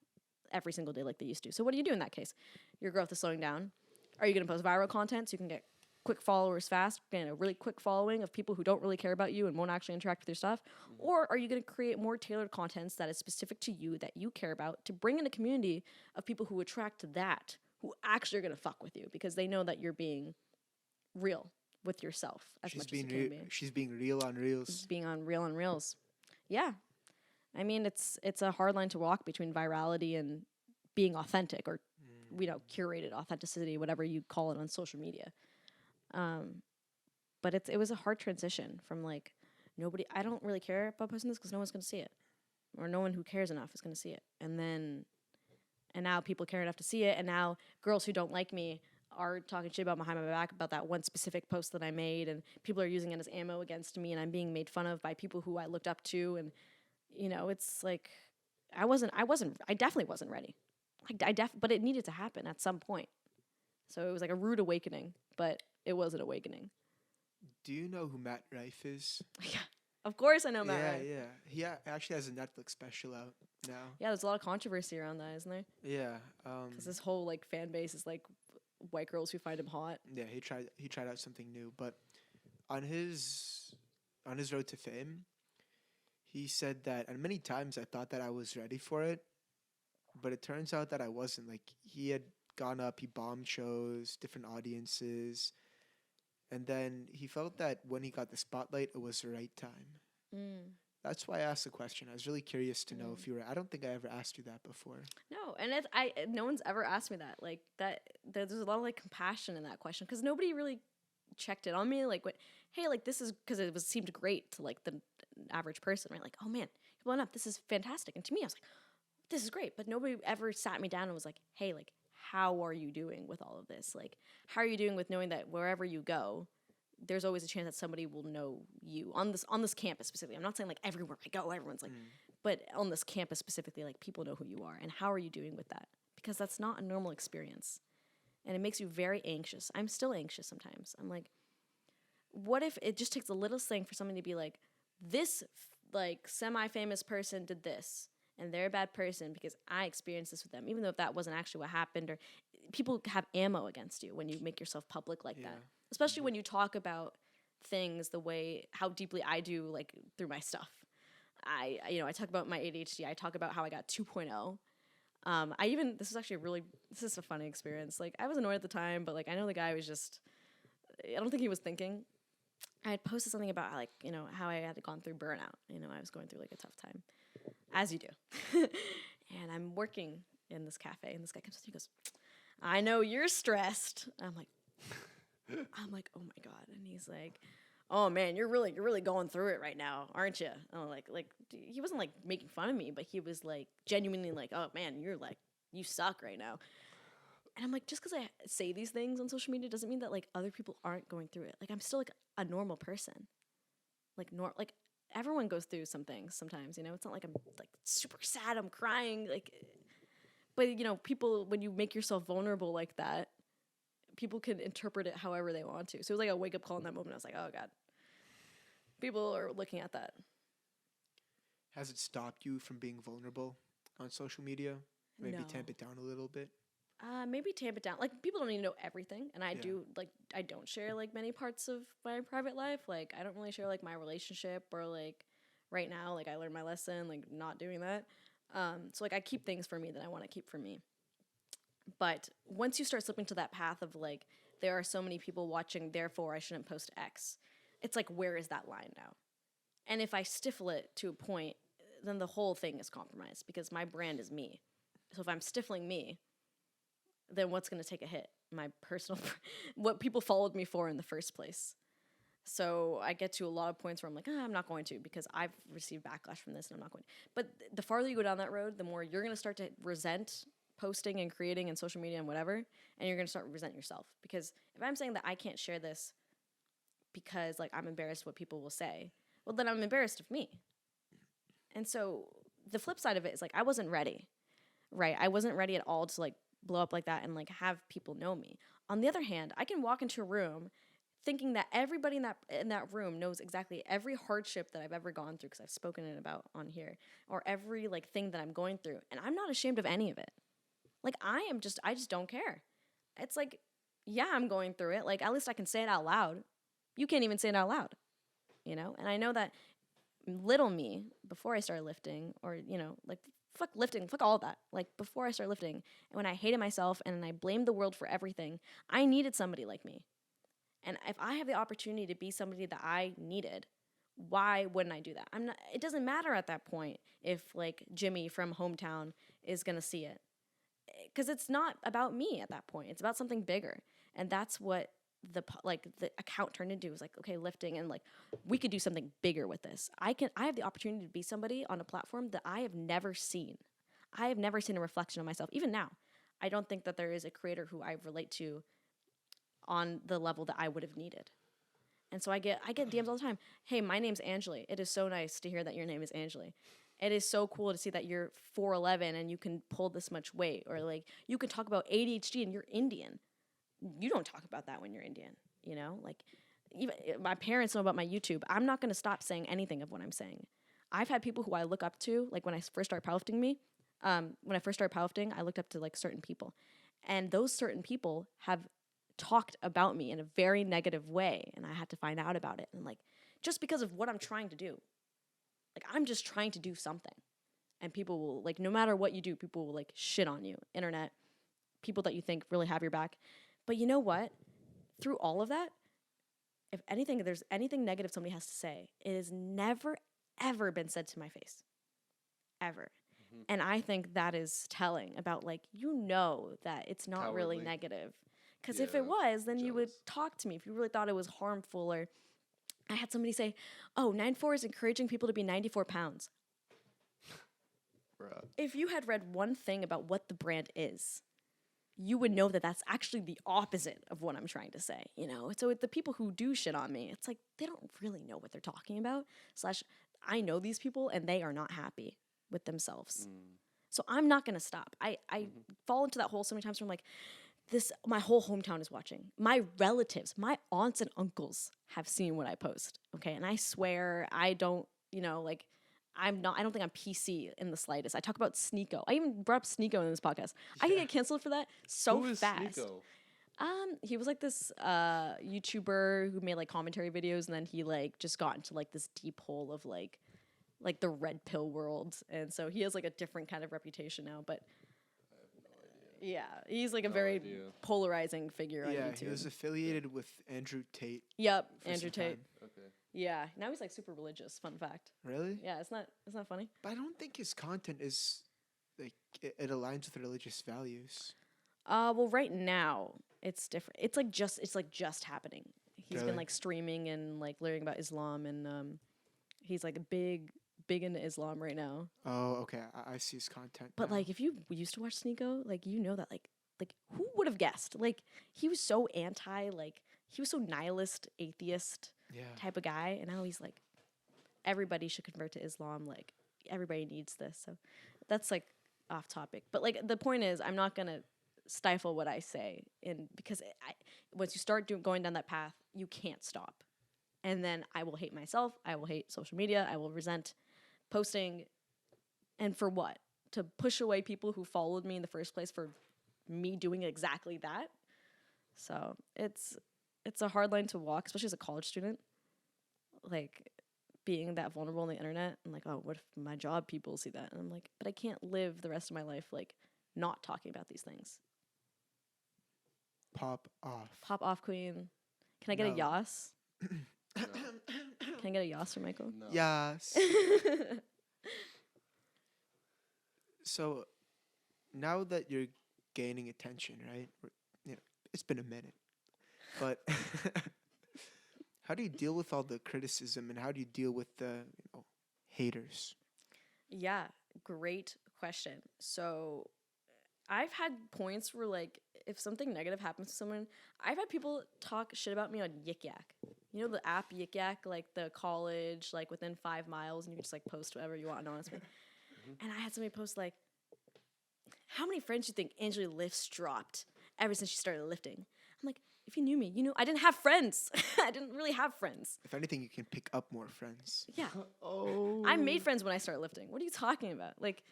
every single day like they used to. So what do you do in that case? Your growth is slowing down. Are you going to post viral content so you can get quick followers fast, get a really quick following of people who don't really care about you and won't actually interact with your stuff? Or are you going to create more tailored contents that is specific to you, that you care about, to bring in a community of people who attract that, who actually are going to fuck with you because they know that you're being real with yourself as much as you can be. She's being real on Reels. She's being on real on Reels. Yeah. I mean, it's a hard line to walk between virality and being authentic or, you know, curated authenticity, whatever you call it on social media. But it was a hard transition from like, I don't really care about posting this because no one's going to see it. Or no one who cares enough is going to see it. And now people care enough to see it. And now girls who don't like me are talking shit about behind my back about that one specific post that I made. And people are using it as ammo against me. And I'm being made fun of by people who I looked up to. And, you know, it's like, I definitely wasn't ready. But it needed to happen at some point. So it was like a rude awakening, but it was an awakening. Do you know who Matt Rife is? Yeah, of course I know Matt Rife. Yeah. He actually has a Netflix special out now. Yeah, there's a lot of controversy around that, isn't there? Yeah. Because this whole like fan base is like white girls who find him hot. Yeah, he tried out something new, but on his road to fame, he said that, and many times I thought that I was ready for it, but it turns out that I wasn't. Like, he had gone up, he bombed shows, different audiences, and then he felt that when he got the spotlight, it was the right time. That's why I asked the question. I was really curious to know if you were. I don't think I ever asked you that before. No, and no one's ever asked me that. Like that, there's a lot of like compassion in that question because nobody really checked it on me. Like, hey, like this is because it seemed great to like the average person, right? Like, oh man, you're blowing up. This is fantastic. And to me, I was like, this is great. But nobody ever sat me down and was like, hey, like, how are you doing with all of this? Like, how are you doing with knowing that wherever you go, there's always a chance that somebody will know you on this campus specifically. I'm not saying like everywhere I go, everyone's like, but on this campus specifically, like people know who you are. And how are you doing with that? Because that's not a normal experience. And it makes you very anxious. I'm still anxious sometimes. I'm like, what if it just takes a little thing for somebody to be like, this like semi-famous person did this and they're a bad person because I experienced this with them, even though if that wasn't actually what happened. Or people have ammo against you when you make yourself public like that, especially when you talk about things the way how deeply I do, like through my stuff. I talk about my ADHD. I talk about how I got 2.0. This is a funny experience. Like, I was annoyed at the time, but like I know the guy was just, I don't think he was thinking. I had posted something about like, you know, how I had gone through burnout. You know, I was going through like a tough time, as you do. And I'm working in this cafe, and this guy comes to me and goes, I know you're stressed. I'm like, oh my God. And he's like, oh man, you're really going through it right now, aren't you? And I'm like he wasn't like making fun of me, but he was like genuinely like, oh man, you're like, you suck right now. And I'm like, just because I say these things on social media doesn't mean that like other people aren't going through it. Like, I'm still like a normal person. Like everyone goes through some things sometimes, you know. It's not like I'm like super sad, I'm crying, like. But you know, people, when you make yourself vulnerable like that, people can interpret it however they want to. So it was like a wake up call in that moment. I was like, oh God, people are looking at that. Has it stopped you from being vulnerable on social media? Maybe No. tamp it down a little bit. Maybe tamp it down. Like, people don't need to know everything, and I don't share like many parts of my private life. Like, I don't really share like my relationship, or like right now, like I learned my lesson, like not doing that. So like I keep things for me that I want to keep for me. But once you start slipping to that path of like, there are so many people watching, therefore I shouldn't post X, it's like, where is that line now? And if I stifle it to a point, then the whole thing is compromised because my brand is me. So if I'm stifling me, then what's going to take a hit? My personal, what people followed me for in the first place. So I get to a lot of points where I'm like, I'm not going to, because I've received backlash from this and I'm not going to. But the farther you go down that road, the more you're going to start to resent posting and creating and social media and whatever, and you're going to start to resent yourself. Because if I'm saying that I can't share this because like I'm embarrassed what people will say, well, then I'm embarrassed of me. And so the flip side of it is like I wasn't ready, right? I wasn't ready at all to like blow up like that and like have people know me. On the other hand, I can walk into a room thinking that everybody in that room knows exactly every hardship that I've ever gone through, because I've spoken it about on here, or every like thing that I'm going through, and I'm not ashamed of any of it. Like I just don't care. It's like, yeah, I'm going through it. Like at least I can say it out loud. You can't even say it out loud, you know? And I know that little me, before I started lifting, or, you know, like fuck lifting, fuck all of that. Like before I started lifting, and when I hated myself and I blamed the world for everything, I needed somebody like me. And if I have the opportunity to be somebody that I needed, why wouldn't I do that? It doesn't matter at that point if like Jimmy from hometown is going to see it. Because it's not about me at that point. It's about something bigger. And that's what the account turned into. It was like, okay, lifting, and like we could do something bigger with this. I have the opportunity to be somebody on a platform that I have never seen. I have never seen a reflection of myself. Even now, I don't think that there is a creator who I relate to on the level that I would have needed. And so I get DMs all the time. Hey, my name's Anjali. It is so nice to hear that your name is Anjali. It is so cool to see that you're 4'11" and you can pull this much weight, or like you can talk about ADHD and you're Indian. You don't talk about that when you're Indian, you know? Like even my parents know about my YouTube. I'm not going to stop saying anything of what I'm saying. I've had people who I look up to, like when I first started powerlifting, I looked up to like certain people, and those certain people have talked about me in a very negative way, and I had to find out about it. And like, just because of what I'm trying to do, like I'm just trying to do something, and people will like, no matter what you do, people will like shit on you. Internet, people that you think really have your back. But you know what? Through all of that, if anything, if there's anything negative somebody has to say, it has never, ever been said to my face. Ever. Mm-hmm. And I think that is telling about like, you know, that it's not Cowardly. Really negative. Because if it was, then you would talk to me. If you really thought it was harmful, or I had somebody say, oh, 9'4" is encouraging people to be 94 pounds. Bruh. If you had read one thing about what the brand is, you would know that that's actually the opposite of what I'm trying to say, you know? So the people who do shit on me, it's like they don't really know what they're talking about. / I know these people and they are not happy with themselves. So I'm not going to stop. I fall into that hole so many times where I'm like, my whole hometown is watching. My relatives, my aunts and uncles have seen what I post, okay? And I swear I don't, you know, like, I don't think I'm PC in the slightest. I talk about Sneeko. I even brought up Sneeko in this podcast. I can get canceled for that so Who is fast. Sneeko? He was like this YouTuber who made like commentary videos, and then he like just got into like this deep hole of like the red pill world. And so he has like a different kind of reputation now, but yeah, he's like a very polarizing figure on YouTube. Yeah, he was affiliated with Andrew Tate. Yep, Andrew Tate. Okay. Yeah, now he's like super religious. Fun fact. Really? Yeah, it's not funny. But I don't think his content is like it aligns with religious values. Well, right now it's different. It's like just happening. He's been like streaming and like learning about Islam, and he's like big into Islam right now. Oh, okay. I see his content. But now. like, if you used to watch Sneeko, like you know that like who would have guessed? Like he was so he was so nihilist, atheist type of guy, and now he's like, everybody should convert to Islam. Like everybody needs this. So that's like off topic. But like the point is, I'm not gonna stifle what I say, because once you start going down that path, you can't stop. And then I will hate myself. I will hate social media. I will resent posting. And for what? To push away people who followed me in the first place for me doing exactly that. So it's a hard line to walk, especially as a college student. Like being that vulnerable on the internet, and like, oh, what if my job people see that? And I'm like, but I can't live the rest of my life like not talking about these things. Pop off. Pop off, queen. Can I get a yas? No. Can I get a yas from Michael? No. Yes. So now that you're gaining attention, right? It's been a minute. But how do you deal with all the criticism, and how do you deal with the haters? Yeah, great question. So I've had points where, like, if something negative happens to someone, I've had people talk shit about me on Yik Yak. You know the app Yik Yak, like the college, like within 5 miles, and you can just like post whatever you want anonymously. And I had somebody post like, how many friends do you think Anjali lifts dropped ever since she started lifting? I'm like, if you knew me, you know I didn't have friends. I didn't really have friends. If anything, you can pick up more friends. Yeah. I made friends when I started lifting. What are you talking about? Like,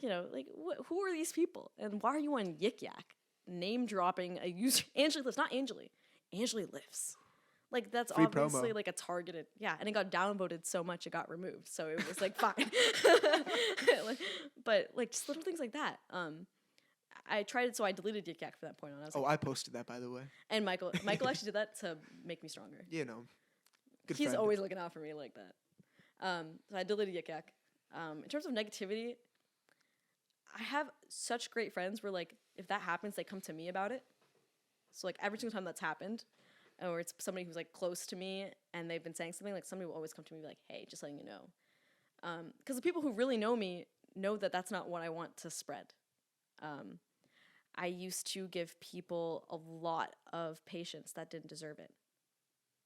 who are these people? And why are you on Yik Yak? Name dropping a user. Anjali lifts, not Anjali. Anjali lifts. Like, that's Free obviously promo. like a targeted. Yeah, and it got downvoted so much it got removed. So it was like fine. But like just little things like that. I tried it, so I deleted Yik Yak from that point on. I posted that, by the way. And Michael actually did that to make me stronger. Good He's friend. always looking out for me like that. So I deleted Yik Yak. In terms of negativity, I have such great friends where, like, if that happens, they come to me about it. So, like, every single time that's happened, or it's somebody who's, like, close to me and they've been saying something, like, somebody will always come to me and be like, hey, just letting you know. Because the people who really know me know that that's not what I want to spread. I used to give people a lot of patience that didn't deserve it.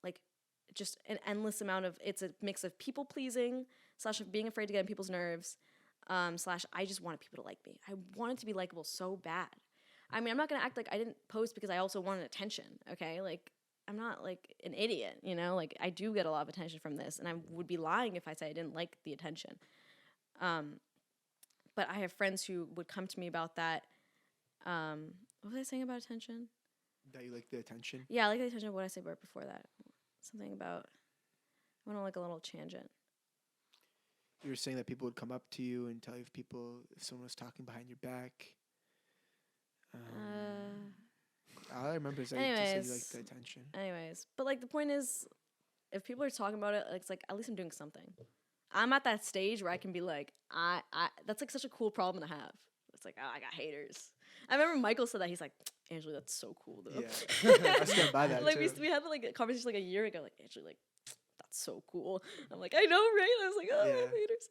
Like, just an endless amount of, it's a mix of people pleasing / of being afraid to get on people's nerves / I just wanted people to like me. I wanted to be likable so bad. I mean, I'm not going to act like I didn't post because I also wanted attention, okay? Like, I'm not, like, an idiot, you know? Like, I do get a lot of attention from this, and I would be lying if I said I didn't like the attention. But I have friends who would come to me about that. What was I saying about attention? That you like the attention? Yeah, I like the attention. What did I say right before that? Something about, I went on like a little tangent. You were saying that people would come up to you and tell you if someone was talking behind your back. All I remember is that you just said you like the attention. Anyways, but like the point is, if people are talking about it, it's like at least I'm doing something. I'm at that stage where I can be like, I that's like such a cool problem to have. It's like, I got haters. I remember Michael said that. He's like, Anjali, that's so cool though. Yeah, I stand by that. Like too. we had like a conversation like a year ago. Like Anjali, like that's so cool. I'm like, I know, right? I was like, oh, I have haters.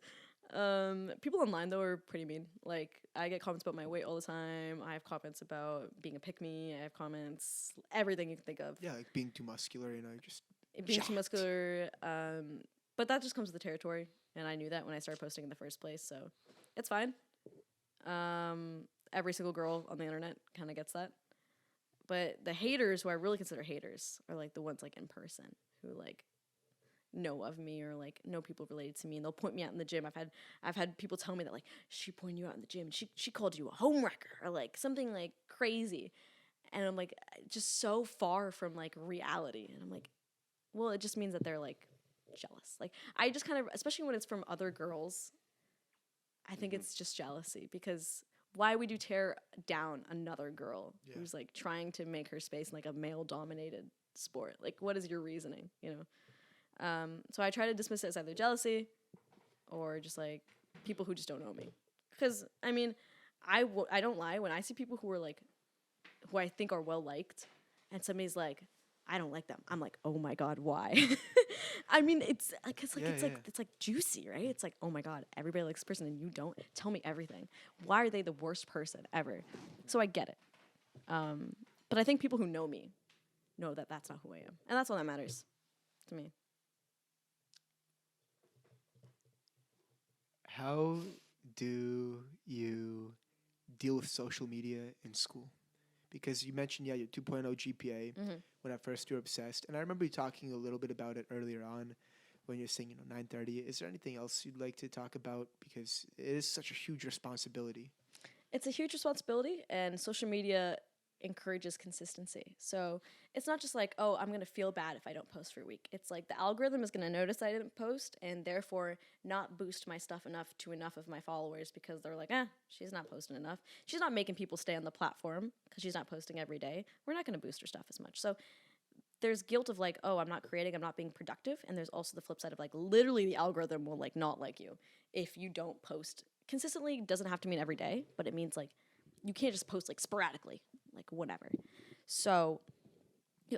People online though are pretty mean. Like I get comments about my weight all the time. I have comments about being a pick-me. I have comments, everything you can think of. Yeah, like being too muscular, just being jacked. too muscular. But that just comes with the territory, and I knew that when I started posting in the first place. So it's fine. Every single girl on the internet kind of gets that. But the haters, who I really consider haters, are like the ones like in person who like know of me or like know people related to me, and they'll point me out in the gym. I've had people tell me that like she pointed you out in the gym. She called you a home wrecker or like something like crazy, and I'm like just so far from like reality. And I'm like, well, it just means that they're like jealous. Like I just kind of, especially when it's from other girls, I think it's just jealousy, because why would you tear down another girl who's like trying to make her space in like a male dominated sport? Like what is your reasoning, So I try to dismiss it as either jealousy or just like people who just don't know me. Because I mean, I don't lie, when I see people who are like, who I think are well liked, and somebody's like, I don't like them, I'm like, oh my god, why? I mean, it's like juicy, right? It's like, oh my god, everybody likes this person and you don't. Tell me everything. Why are they the worst person ever? So I get it. But I think people who know me know that that's not who I am, and that's all that matters to me. How do you deal with social media in school? Because you mentioned, your 2.0 GPA when at first you were obsessed. And I remember you talking a little bit about it earlier on when you're saying, 9:30. Is there anything else you'd like to talk about? Because it is such a huge responsibility. It's a huge responsibility, and social media encourages consistency. So it's not just like, oh, I'm going to feel bad if I don't post for a week. It's like the algorithm is going to notice I didn't post and therefore not boost my stuff enough to enough of my followers, because they're like, she's not posting enough. She's not making people stay on the platform because she's not posting every day. We're not going to boost her stuff as much. So there's guilt of like, oh, I'm not creating, I'm not being productive. And there's also the flip side of like, literally the algorithm will like not like you if you don't post consistently. Doesn't have to mean every day, but it means like you can't just post like sporadically, like whatever. So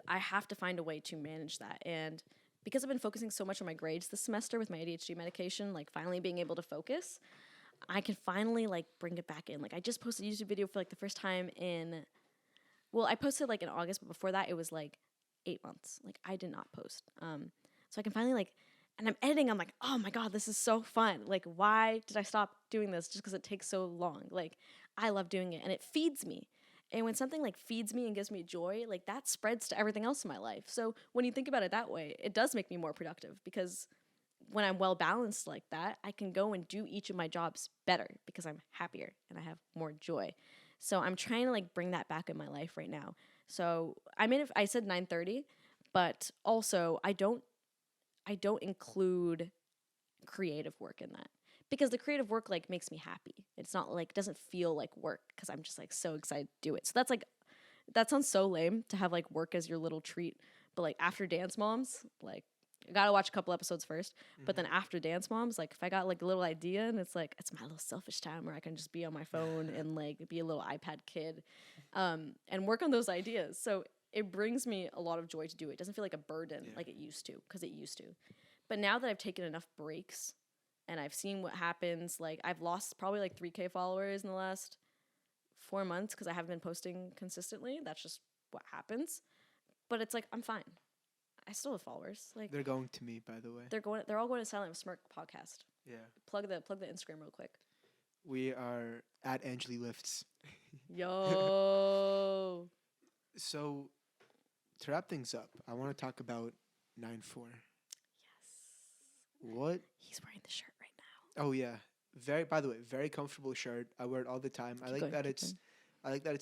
I have to find a way to manage that. And because I've been focusing so much on my grades this semester with my ADHD medication, like finally being able to focus, I can finally like bring it back in. Like I just posted a YouTube video for like the first time I posted like in August, but before that it was like 8 months. Like I did not post. So I can finally like, and I'm editing, I'm like, oh my God, this is so fun. Like, why did I stop doing this just because it takes so long? Like, I love doing it and it feeds me. And when something like feeds me and gives me joy, like that spreads to everything else in my life. So when you think about it that way, it does make me more productive because when I'm well balanced like that, I can go and do each of my jobs better because I'm happier and I have more joy. So I'm trying to like bring that back in my life right now. So I said 9:30, but also I don't include creative work in that because the creative work like makes me happy. It's not like, doesn't feel like work because I'm just like so excited to do it. So that's like, that sounds so lame to have like work as your little treat, but like after Dance Moms, like I gotta watch a couple episodes first, but then after Dance Moms, like if I got like a little idea and it's like, it's my little selfish time where I can just be on my phone and like be a little iPad kid and work on those ideas. So it brings me a lot of joy to do it. It doesn't feel like a burden like it used to, because it used to. But now that I've taken enough breaks and I've seen what happens, like I've lost probably like 3K followers in the last 4 months because I haven't been posting consistently. That's just what happens. But it's like, I'm fine. I still have followers. Like They're going to me, by the way. They're all going to Silent Smirk podcast. Yeah. Plug the Instagram real quick. We are at Anjali Lifts. Yo. So to wrap things up, I want to talk about 9-4. What? He's wearing the shirt right now. Oh yeah, by the way, very comfortable shirt. I wear it all the time. I like that it's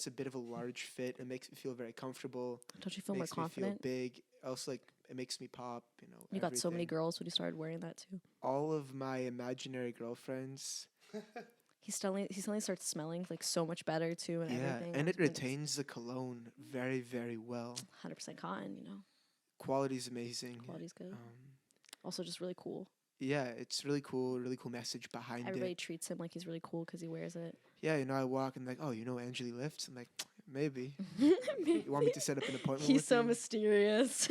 a bit of a large fit. It makes me feel very comfortable. Don't you feel more confident? Makes me feel big. Also, like it makes me pop. You got so many girls when you started wearing that too. All of my imaginary girlfriends. He suddenly starts smelling like so much better too, and everything. And it retains the cologne very, very well. 100% cotton, Quality's amazing. Quality's good. Also, just really cool. Yeah, it's really cool. Really cool message behind Everybody it. treats him like he's really cool because he wears it. Yeah, I walk and like, oh, Anjali lifts. I'm like, maybe. You want me to set up an appointment? He's so mysterious.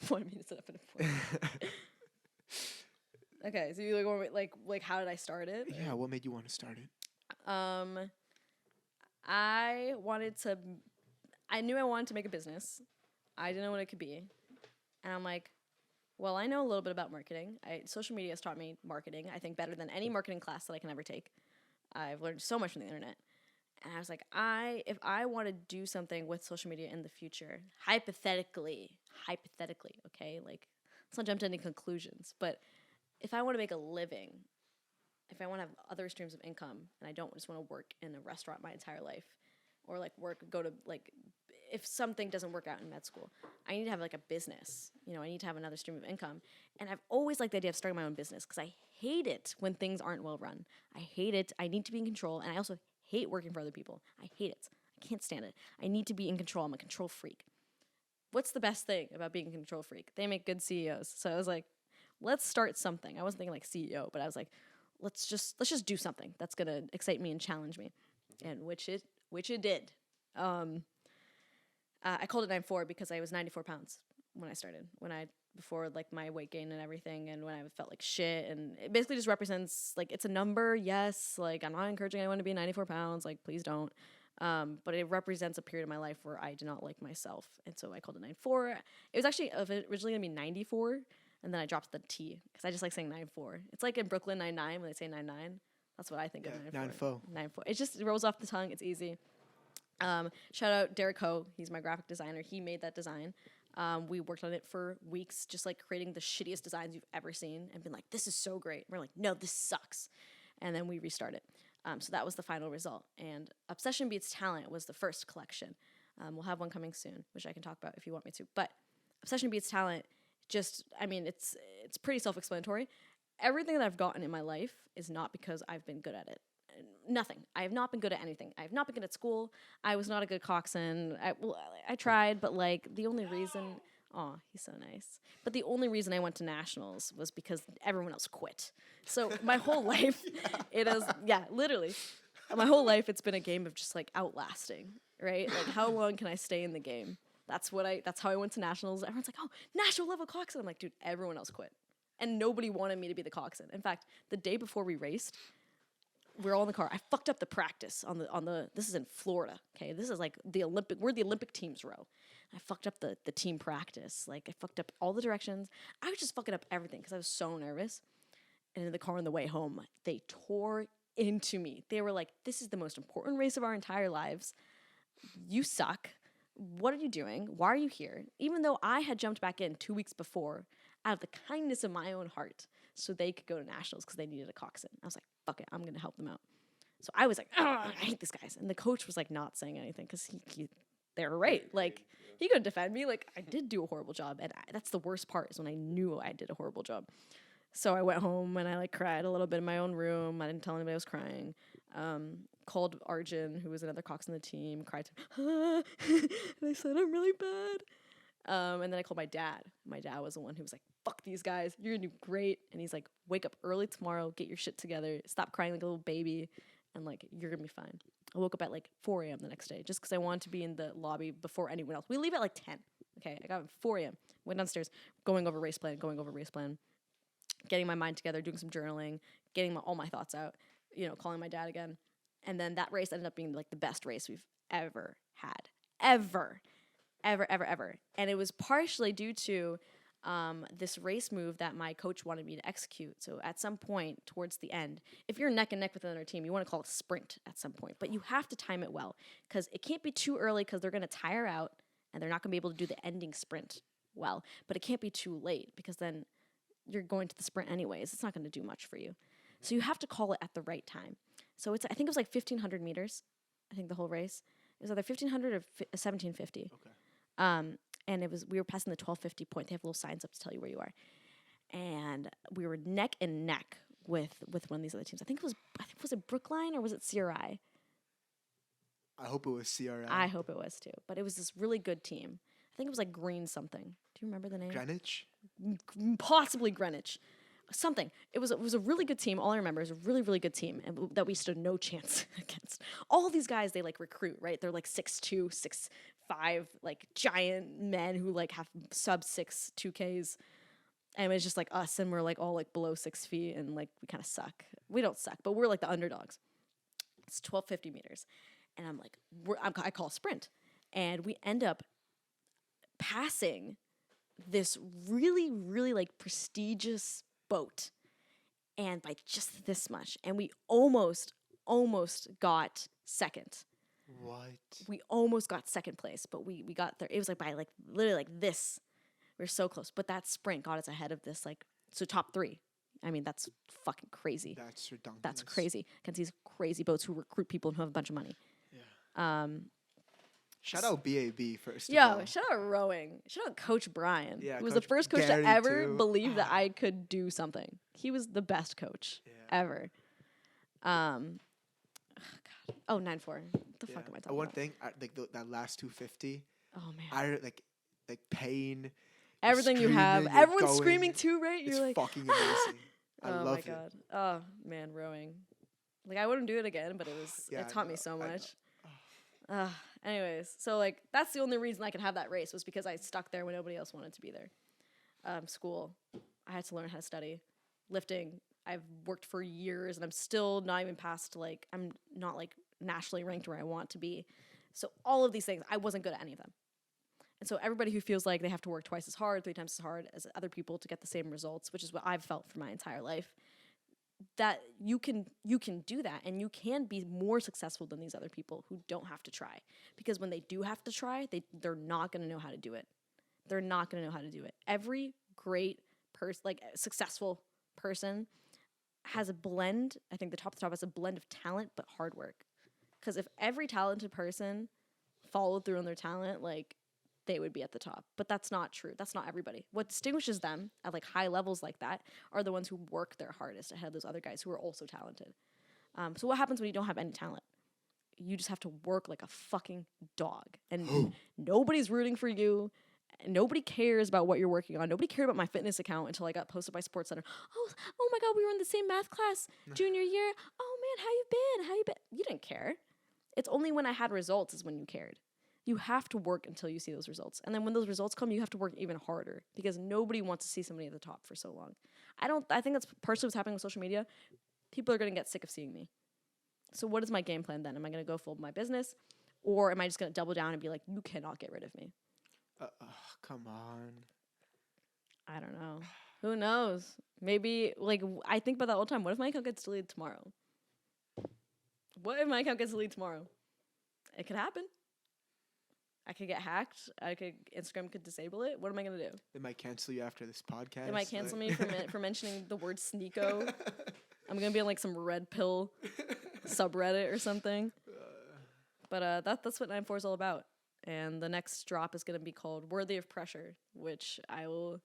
Want me to set up an appointment? Okay, so you like how did I start it? Yeah, what made you want to start it? I knew I wanted to make a business. I didn't know what it could be, and I'm like, well, I know a little bit about marketing. Social media has taught me marketing, I think, better than any marketing class that I can ever take. I've learned so much from the internet. And I was like, if I want to do something with social media in the future, hypothetically, okay? Like, let's not jump to any conclusions. But if I want to make a living, if I want to have other streams of income, and I don't just want to work in a restaurant my entire life, or like if something doesn't work out in med school, I need to have like a business. I need to have another stream of income. And I've always liked the idea of starting my own business because I hate it when things aren't well run. I hate it. I need to be in control. And I also hate working for other people. I hate it. I can't stand it. I need to be in control. I'm a control freak. What's the best thing about being a control freak? They make good CEOs. So I was like, let's start something. I wasn't thinking like CEO, but I was like, let's just do something that's going to excite me and challenge me. And which it did. I called it 9'4" because I was 94 pounds when I started. Before like my weight gain and everything, and when I felt like shit, and it basically just represents like it's a number. Yes, like I'm not encouraging anyone to be 94 pounds. Like please don't. But it represents a period of my life where I did not like myself, and so I called it 9'4". It was actually originally gonna be 94, and then I dropped the T because I just like saying 9'4". It's like in Brooklyn Nine-Nine when they say 9-9. That's what I think of 9'4". 9'4". It just rolls off the tongue. It's easy. Shout out Derek Ho. He's my graphic designer. He made that design. We worked on it for weeks, just like creating the shittiest designs you've ever seen and been like, this is so great. We're like, no, this sucks. And then we restarted. So that was the final result. And Obsession Beats Talent was the first collection. We'll have one coming soon, which I can talk about if you want me to. But Obsession Beats Talent, it's pretty self-explanatory. Everything that I've gotten in my life is not because I've been good at it. Nothing. I have not been good at anything. I have not been good at school. I was not a good coxswain. I tried, but like the only reason, he's so nice. But the only reason I went to nationals was because everyone else quit. So my whole life, it is, literally. my whole life it's been a game of just like outlasting, right? Like how long can I stay in the game? That's how I went to nationals. Everyone's like, oh, national level coxswain. I'm like, dude, everyone else quit. And nobody wanted me to be the coxswain. In fact, the day before we raced, we were all in the car. I fucked up the practice on the this is in Florida, okay? This is like we're the Olympic teams row. I fucked up the team practice. Like I fucked up all the directions. I was just fucking up everything because I was so nervous. And in the car on the way home, they tore into me. They were like, this is the most important race of our entire lives. You suck. What are you doing? Why are you here? Even though I had jumped back in 2 weeks before out of the kindness of my own heart so they could go to nationals because they needed a coxswain. I was like, fuck it, I'm going to help them out. So I was like, oh, I hate these guys. And the coach was like not saying anything because they were right. Like, he couldn't defend me. Like, I did do a horrible job. And that's the worst part is when I knew I did a horrible job. So I went home and I like cried a little bit in my own room. I didn't tell anybody I was crying. Called Arjun, who was another cox on the team, cried to him. And I said, I'm really bad. And then I called my dad. My dad was the one who was like, fuck these guys. You're going to do great. And he's like, wake up early tomorrow. Get your shit together. Stop crying like a little baby. And like, you're going to be fine. I woke up at like 4 a.m. the next day just because I wanted to be in the lobby before anyone else. We leave at like 10. Okay, I got up at 4 a.m. Went downstairs, going over race plan, getting my mind together, doing some journaling, getting all my thoughts out, calling my dad again. And then that race ended up being like the best race we've ever had. Ever. And it was partially due to this race move that my coach wanted me to execute. So at some point towards the end, if you're neck and neck with another team, you want to call it a sprint at some point. But you have to time it well because it can't be too early because they're going to tire out and they're not going to be able to do the ending sprint well. But it can't be too late because then you're going to the sprint anyways. It's not going to do much for you. So you have to call it at the right time. So I think it was like 1,500 meters. I think the whole race. It was either 1,500 or 1,750. Okay. And we were passing the 1,250 point. They have little signs up to tell you where you are. And we were neck and neck with one of these other teams. I think was it Brookline or was it CRI? I hope it was CRI. I hope it was too. But it was this really good team. I think it was like Green something. Do you remember the name? Greenwich? Possibly Greenwich. Something. It was a really good team. All I remember is a really, really good team and that we stood no chance against. All these guys, they like recruit, right? They're like 6'2", 6'5", like giant men who like have sub 6 2Ks. And it's just like us and we're like all like below 6 feet and like we kind of suck. We don't suck, but we're like the underdogs. It's 1,250 meters. And I'm like, I call a sprint. And we end up passing this really, really like prestigious boat and by just this much. And we almost got second. What? We almost got second place, but we got there. It was like by like literally like this. We were so close. But that sprint got us ahead of this like, so top 3. I mean, that's fucking crazy. That's ridiculous. That's crazy. Against these crazy boats who recruit people who have a bunch of money. Yeah. Shout out BAB first. Yo, shout out rowing. Shout out Coach Brian. Yeah, who was the first coach Gary to ever too. believe that I could do something. He was the best coach ever. God. Oh, 9-4. What the fuck am I talking One about? thing, like that last 250. Oh man. I like pain. Everything you have. Everyone's screaming too, right? You're You're like fucking amazing. I love it. Oh my god. Oh man, rowing. Like I wouldn't do it again, but it taught me so much. Anyways, so like that's the only reason I could have that race was because I stuck there when nobody else wanted to be there. School, I had to learn how to study. Lifting, I've worked for years and I'm still not even past like I'm not like nationally ranked where I want to be. So all of these things, I wasn't good at any of them. And so everybody who feels like they have to work twice as hard, 3 times as hard as other people to get the same results, which is what I've felt for my entire life, that you can do that and you can be more successful than these other people who don't have to try. Because when they do have to try, they're not going to know how to do it. They're not going to know how to do it. Every great person, like successful person, has a blend. I think the top has a blend of talent but hard work. Because if every talented person followed through on their talent, like they would be at the top. But that's not true. That's not everybody. What distinguishes them at like high levels like that are the ones who work their hardest ahead of those other guys who are also talented. So what happens when you don't have any talent? You just have to work like a fucking dog. And nobody's rooting for you. Nobody cares about what you're working on. Nobody cared about my fitness account until I got posted by SportsCenter. Oh my God, we were in the same math class junior year. Oh How you been? How you been? You didn't care. It's only when I had results is when you cared. You have to work until you see those results. And then when those results come, you have to work even harder because nobody wants to see somebody at the top for so long. I think that's partially what's happening with social media. People are going to get sick of seeing me. So what is my game plan then? Am I going to go full my business, or am I just going to double down and be like, you cannot get rid of me? Come on. I don't know. Who knows? Maybe, like, I think about that all the time. What if my account gets deleted tomorrow? What if my account gets deleted tomorrow? It could happen. I could get hacked. Instagram could disable it. What am I going to do? They might cancel you after this podcast. They might cancel me for mentioning the word sneako. I'm going to be on, like, some red pill subreddit or something. But that's what 9-4 is all about. And the next drop is going to be called Worthy of Pressure, which I will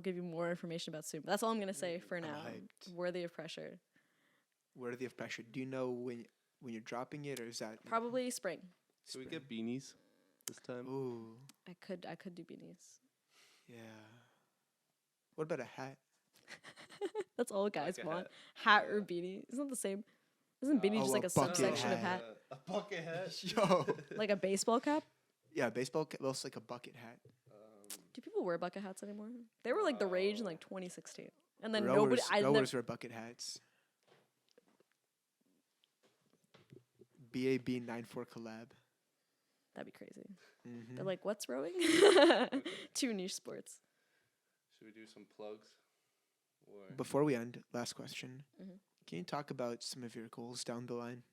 give you more information about soon. But that's all I'm going to say for now. Worthy of Pressure. Worthy of Pressure. Do you know when you're dropping it, or is that probably spring? Should we get beanies this time? Ooh. I could do beanies. Yeah. What about a hat? That's all guys want. Hat or beanie. Isn't it the same? Isn't beanie just like a subsection of hat? A bucket hat. Yo. Like a baseball cap? Yeah, baseball cap. Also like a bucket hat. Do people wear bucket hats anymore? They were like the rage in like 2016. And then rowers wear bucket hats. BAB 9-4 collab. That'd be crazy. Mm-hmm. They're like, what's rowing? Two niche sports. Should we do some plugs? Or Before we end, last question. Mm-hmm. Can you talk about some of your goals down the line?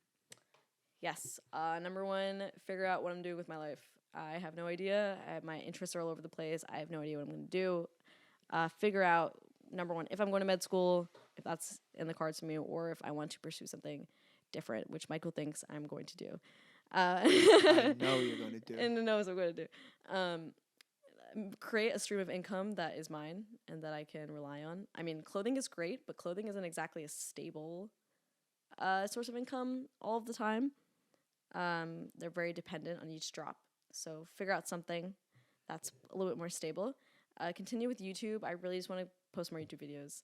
Yes. Number one, figure out what I'm doing with my life. I have no idea. My interests are all over the place. I have no idea what I'm going to do. Figure out, number one, if I'm going to med school, if that's in the cards for me, or if I want to pursue something different, which Michael thinks I'm going to do. I know you're going to do. And knows what I'm going to do. Create a stream of income that is mine and that I can rely on. I mean, clothing is great, but clothing isn't exactly a stable source of income all of the time. They're very dependent on each drop. So figure out something that's a little bit more stable. Continue with YouTube. I really just want to post more YouTube videos.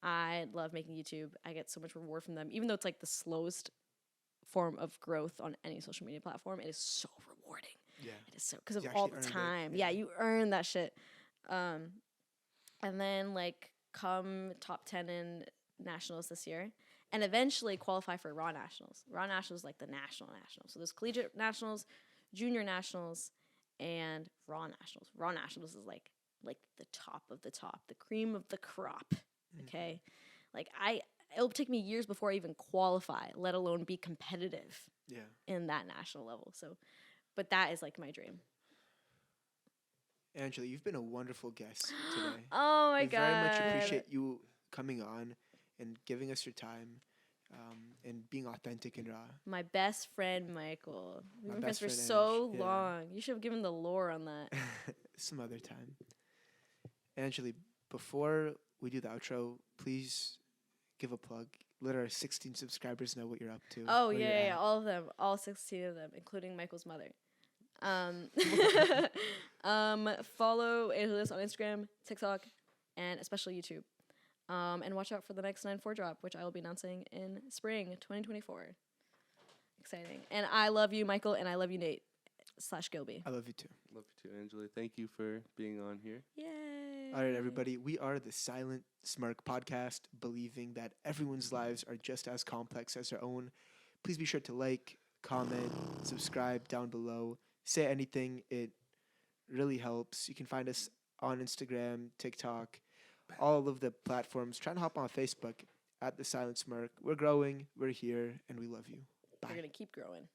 I love making YouTube. I get so much reward from them. Even though it's like the slowest form of growth on any social media platform, it is so rewarding. Yeah. It is so, because of all the time. Yeah, you earn that shit. And then like come top 10 in nationals this year. And eventually qualify for Raw Nationals. Raw Nationals is like the nationals. So there's collegiate nationals, junior nationals, and Raw Nationals. Raw Nationals is like the top of the top, the cream of the crop. Okay, like it'll take me years before I even qualify, let alone be competitive. Yeah. In that national level. So, but that is like my dream. Anjali, you've been a wonderful guest today. Oh my God. We very much appreciate you coming on and giving us your time, and being authentic and raw. My best friend, Michael. We've been friends for so long. You should have given the lore on that. Some other time. Anjali, before we do the outro, please give a plug. Let our 16 subscribers know what you're up to. Oh, yeah, all of them. All 16 of them, including Michael's mother. Follow Angelis on Instagram, TikTok, and especially YouTube. And watch out for the next 9-4 drop, which I will be announcing in spring 2024. Exciting. And I love you, Michael, and I love you, Nate / Gilby. I love you too. Love you too, Anjali. Thank you for being on here. Yay. All right, everybody. We are the Silent Smirk podcast, believing that everyone's lives are just as complex as their own. Please be sure to like, comment, subscribe down below. Say anything. It really helps. You can find us on Instagram, TikTok, all of the platforms. Try and hop on Facebook at The Silent Smirk. We're growing. We're here. And we love you. Bye. We're going to keep growing.